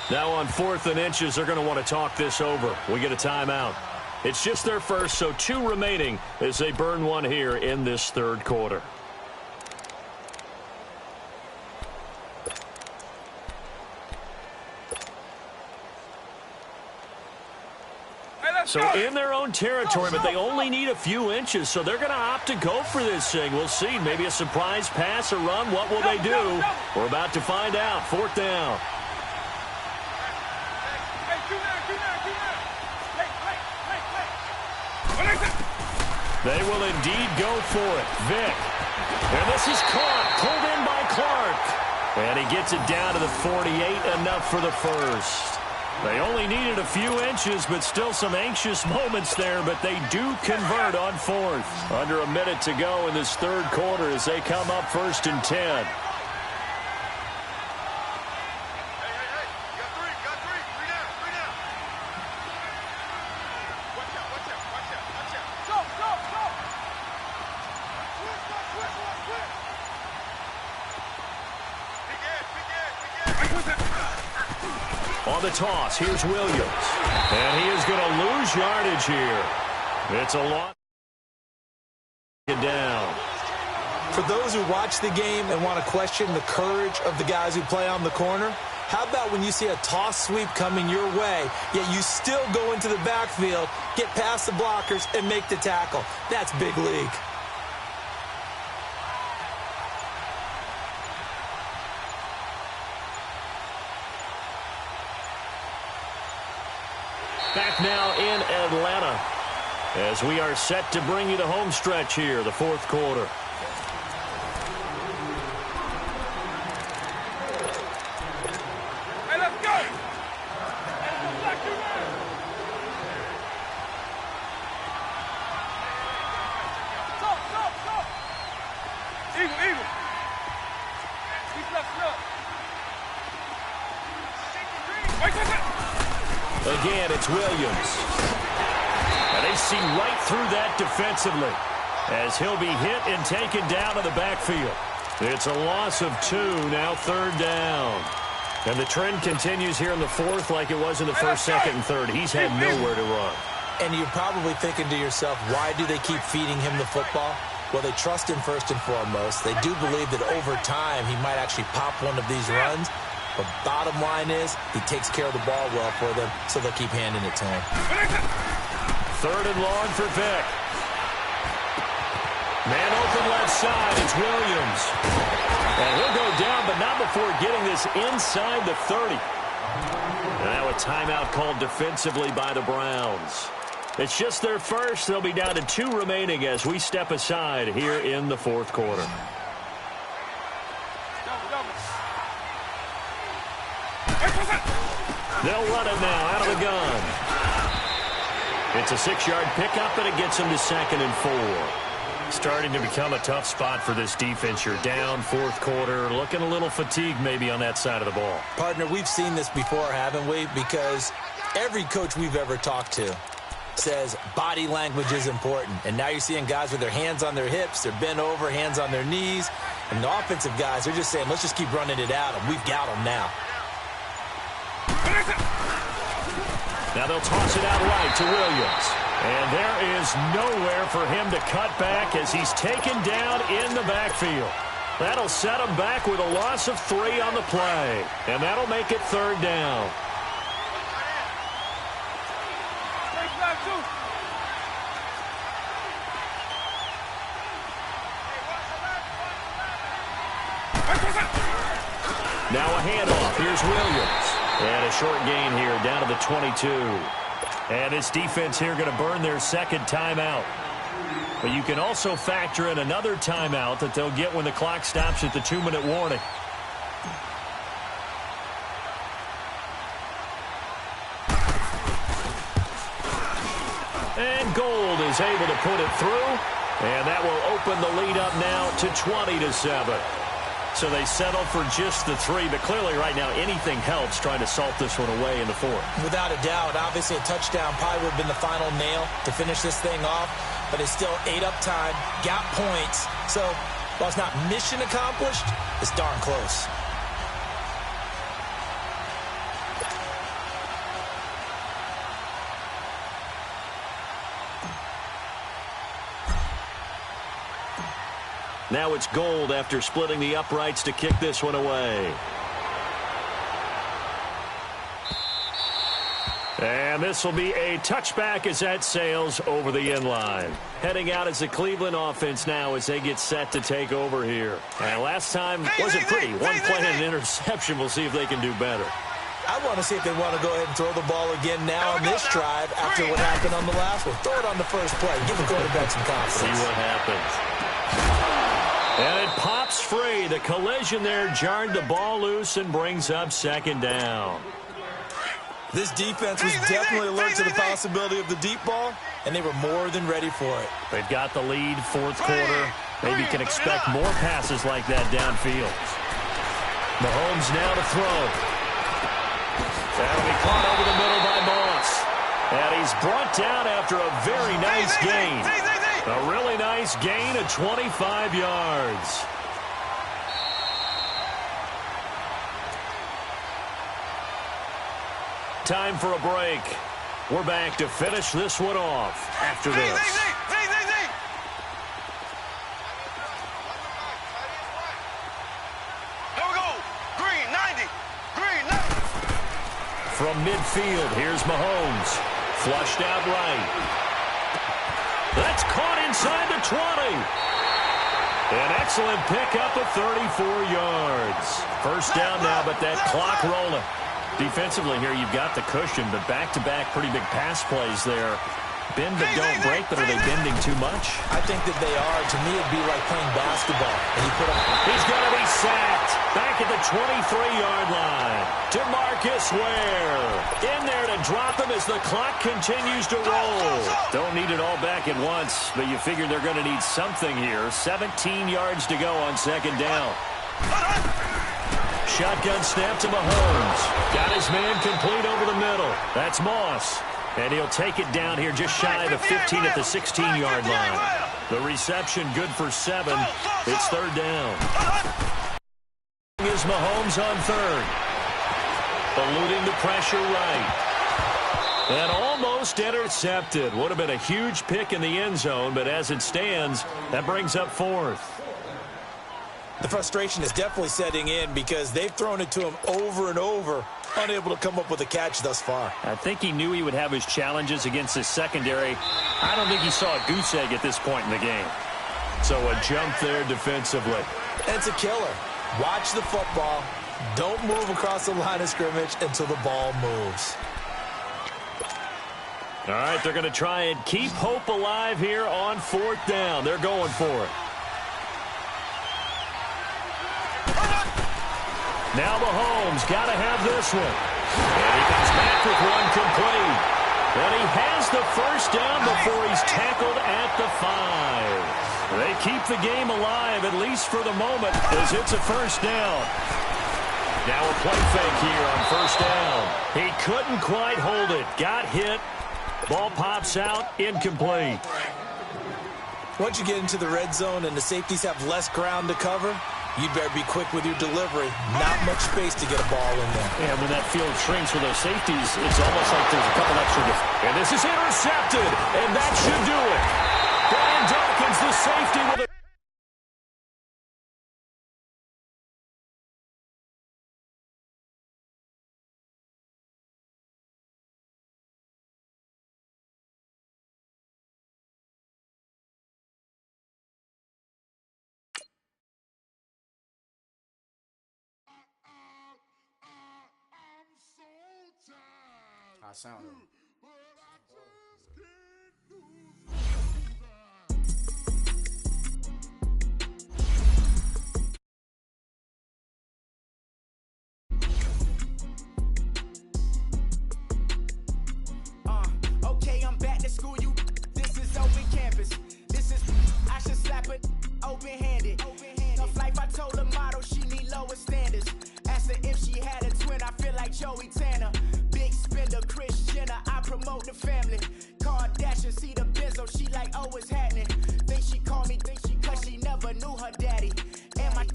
Now on 4th and inches, they're going to want to talk this over. We get a timeout. It's just their first, so 2 remaining as they burn 1 here in this 3rd quarter. So in their own territory, but they only need a few inches, so they're going to opt to go for this thing. We'll see. Maybe a surprise pass or run. What will they do? We're about to find out. 4th down. They will indeed go for it. Vick. And this is caught. Pulled in by Clark. And he gets it down to the 48. Enough for the first. They only needed a few inches, but still some anxious moments there. But they do convert on 4th. Under a minute to go in this 3rd quarter as they come up 1st and 10. On the toss, here's Williams. And he is going to lose yardage here. It's a lot down. For those who watch the game and want to question the courage of the guys who play on the corner, how about when you see a toss sweep coming your way, yet you still go into the backfield, get past the blockers, and make the tackle? That's big league. Back now in Atlanta. as we are set to bring you the home stretch here, the fourth quarter. Hey, let's go! Stop! Eagle! Keep up. Again, it's Williams. And they see right through that defensively as he'll be hit and taken down to the backfield. It's a loss of 2, now third down. And the trend continues here in the fourth like it was in the first, second, and third. He's had nowhere to run. And you're probably thinking to yourself, why do they keep feeding him the football? Well, they trust him first and foremost. They do believe that over time he might actually pop one of these runs. But bottom line is he takes care of the ball well for them, so they'll keep handing it to him. Third and long for Vick. Man open left side. It's Williams. And he'll go down, but not before getting this inside the 30. And now a timeout called defensively by the Browns. It's just their first. They'll be down to 2 remaining as we step aside here in the fourth quarter. They'll run it now out of the gun. It's a 6-yard pickup, and it gets them to 2nd and 4. Starting to become a tough spot for this defense. You're down fourth quarter, looking a little fatigued maybe on that side of the ball. Partner, we've seen this before, haven't we? Because every coach we've ever talked to says body language is important. And now you're seeing guys with their hands on their hips, they're bent over, hands on their knees. And the offensive guys, they're just saying, let's just keep running it out, and we've got them now. Now they'll toss it out right to Williams. And there is nowhere for him to cut back as he's taken down in the backfield. That'll set him back with a loss of 3 on the play. And that'll make it third down. Now a handoff. Here's Williams. And a short gain here down to the 22. And this defense here going to burn their second timeout. But you can also factor in another timeout that they'll get when the clock stops at the 2-minute warning. And Gold is able to put it through. And that will open the lead up now to 20-7. So they settle for just the 3, but clearly right now anything helps trying to salt this one away in the fourth. Without a doubt, obviously a touchdown probably would have been the final nail to finish this thing off, but it's still 8 up time, got points. So while it's not mission accomplished, it's darn close. Now it's Gold after splitting the uprights to kick this one away. And this will be a touchback as that sails over the end line. Heading out as the Cleveland offense now as they get set to take over here. And last time wasn't pretty. One play and an interception. We'll see if they can do better. I want to see if they want to go ahead and throw the ball again now on this drive after what happened on the last one. Throw it on the first play. Give the quarterback some confidence. See what happens. And it pops free. The collision there jarred the ball loose and brings up second down. This defense was definitely alert to the possibility of the deep ball, and they were more than ready for it. They've got the lead fourth quarter. Maybe can expect more passes like that downfield. Mahomes now to throw. That'll be caught over the middle by Moss. And he's brought down after a very nice gain. A really nice gain of 25 yards. Time for a break. We're back to finish this one off after this. Here we go. Green, 90. Green, 90. From midfield, here's Mahomes. Flushed out right. That's caught inside the 20. An excellent pickup of 34 yards. First down now, but that clock rolling. Defensively here, you've got the cushion, but back-to-back pretty big pass plays there. Bend but don't break, but are they bending too much? I think that they are. To me, it'd be like playing basketball. And you put He's going to be sacked. Back at the 23-yard line. DeMarcus Ware. In there to drop him as the clock continues to roll. Don't need it all back at once, but you figure they're going to need something here. 17 yards to go on second down. Shotgun snap to Mahomes. Got his man complete over the middle. That's Moss. And he'll take it down here just shy of the 15 at the 16-yard line. The reception good for 7. It's third down. Is Mahomes on third. Eluding the pressure right. And almost intercepted. Would have been a huge pick in the end zone, but as it stands, that brings up fourth. The frustration is definitely setting in because they've thrown it to him over and over, unable to come up with a catch thus far. I think he knew he would have his challenges against his secondary. I don't think he saw a goose egg at this point in the game. So a jump there defensively. It's a killer. Watch the football. Don't move across the line of scrimmage until the ball moves. All right, they're going to try and keep hope alive here on fourth down. They're going for it. Now Mahomes got to have this one. And he comes back with one complete. And he has the first down before he's tackled at the 5. They keep the game alive, at least for the moment, as it's a first down. Now a play fake here on first down. He couldn't quite hold it. Got hit. Ball pops out. Incomplete. Once you get into the red zone and the safeties have less ground to cover, you'd better be quick with your delivery. Not much space to get a ball in there. And when that field shrinks for those safeties, it's almost like there's a couple extra. And this is intercepted, and that should do it. Brian Dawkins, the safety, with a I sound it. Okay, I'm back to school. This is open campus. This is, I should slap it open-handed. Tough life, I told the model she need lower standards. Asked her if she had a twin, I feel like Joey Tanner. Big spender, Kris Jenner, I promote the family. Kardashian, see the benzo, she like, oh, it's happening. Think she called me, cause she never knew her daddy. And my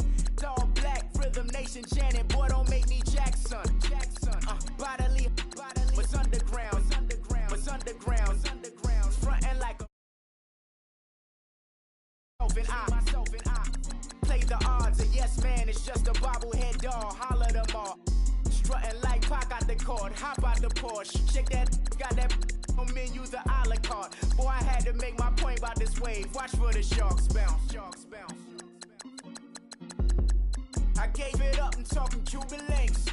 all black, Rhythm Nation, Janet, boy, don't make me Jackson. Bodily, what's underground, what's underground, frontin' like a myself and I play the odds, a yes man, it's just a bobblehead doll, holler them all. Strutting like Pac out the court, hop out the Porsche, shake that, got that on menu, the a la carte. Boy, I had to make my point about this wave, watch for the sharks bounce, sharks bounce. I gave it up, I'm talking Cuban links.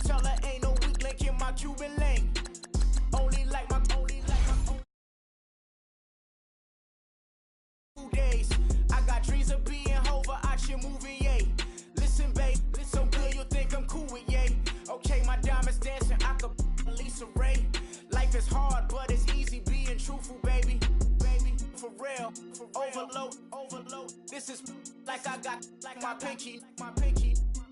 Tell her ain't no weak link in my Cuban link. Only like my 2 days. I got dreams of being Hova out your movie, yay. Listen, babe, listen good, you'll think I'm cool with yay. Okay, my diamonds dancing, I could Lisa Ray. Life is hard, but it's easy being truthful, baby. For real, overload. This is like I got like my pinky.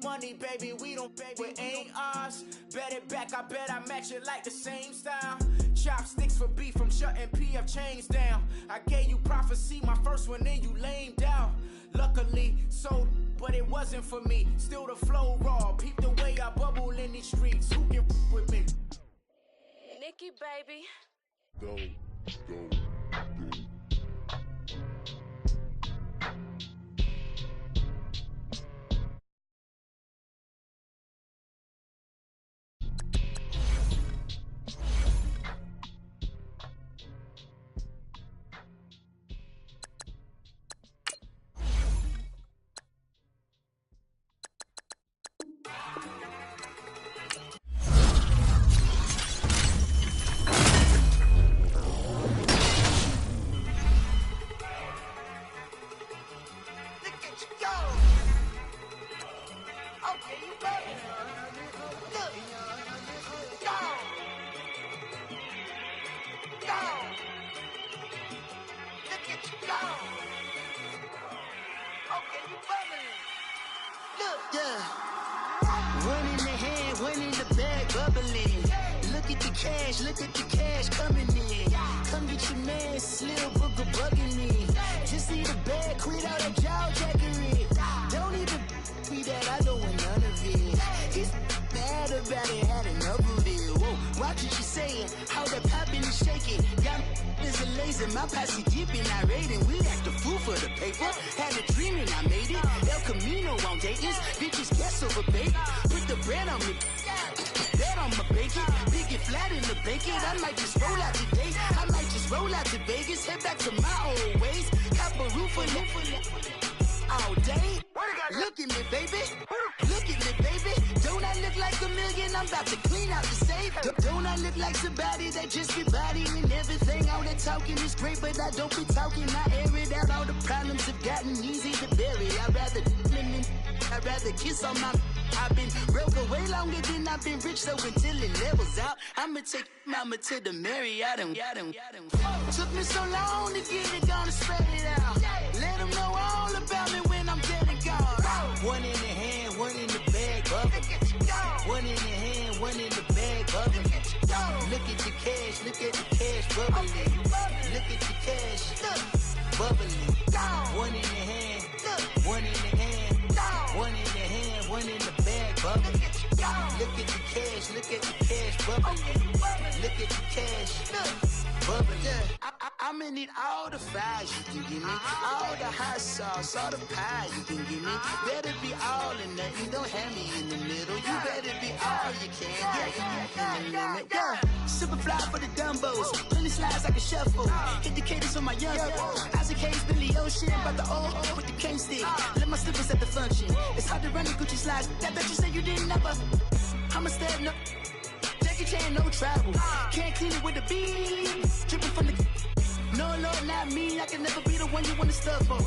Money, baby, we don't pay, but ain't ours. Bet it back, I bet I match it like the same style. Chopsticks for beef, from shutting PF chains down. I gave you prophecy, my first one, then you lamed out. Luckily, sold, but it wasn't for me. Still the flow raw, peep the way I bubble in these streets. Who can with me? Nikki, baby. Go. One in the hand, one in the bag, bubbling. Look at the cash coming in. Come get your man, Slim Booger bugging me. Just need a bag, quit all that jaw jackery. Don't even me that I don't want none of it. He's mad about it, had enough of it. Whoa, watch what you saying, how that poppin' and shaking. Y'all is a lazy, my posse deep and I raiding. We act the fool for the paper. Had a dream and I made it. El Camino on Dayton's, bitches guess over baby. Put the bread on me, bet on my bacon. Big it flat in the bacon. I might just roll out today. I might just roll out to Vegas. Head back to my old ways. Cop a roof for all day. Look at me, baby. Look at me, baby. Don't I look like a million? I'm about to clean out the safe. Don't I look like somebody that just be bodying everything? All that talking is great, but I don't be talking. I air it out. All the problems have gotten easy to bury. I'd rather kiss on my. I've been broke way longer than I've been rich, so until it levels out, I'ma take mama to the Marriott and took me so long to get it, gonna spread it out. Let them know all about me when I'm dead and gone. One in the hand, one in the bag, bubbling. One in the hand, one in the bag, bubbling. Look at the cash, bubbling. Look at the cash, bubbling. One in the hand, one in the hand, one in the hand, one in the bag, bubbling. Look at the cash, bubbling. Look at the cash, bubbling. I'ma need all the fries you can give me, all the hot sauce, all the pie you can give me. Better be all or nothing, don't have me in the middle. You better be all you can, yeah, in the limit. Yeah, super fly for the dumbos, plenty slides I can shuffle. Hit the cadence for my young Isaac Hayes, Billy Ocean, but the old with the cane stick. Let my slippers at the function. It's hard to run the Gucci slides. That bet you say you didn't never. I'ma step no. Jackie Chan, no travel. Can't clean it with the beat. Dripping from the. No, Lord, not me. I can never be the one you wanna stuff for.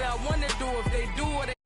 I wanna do if they do what they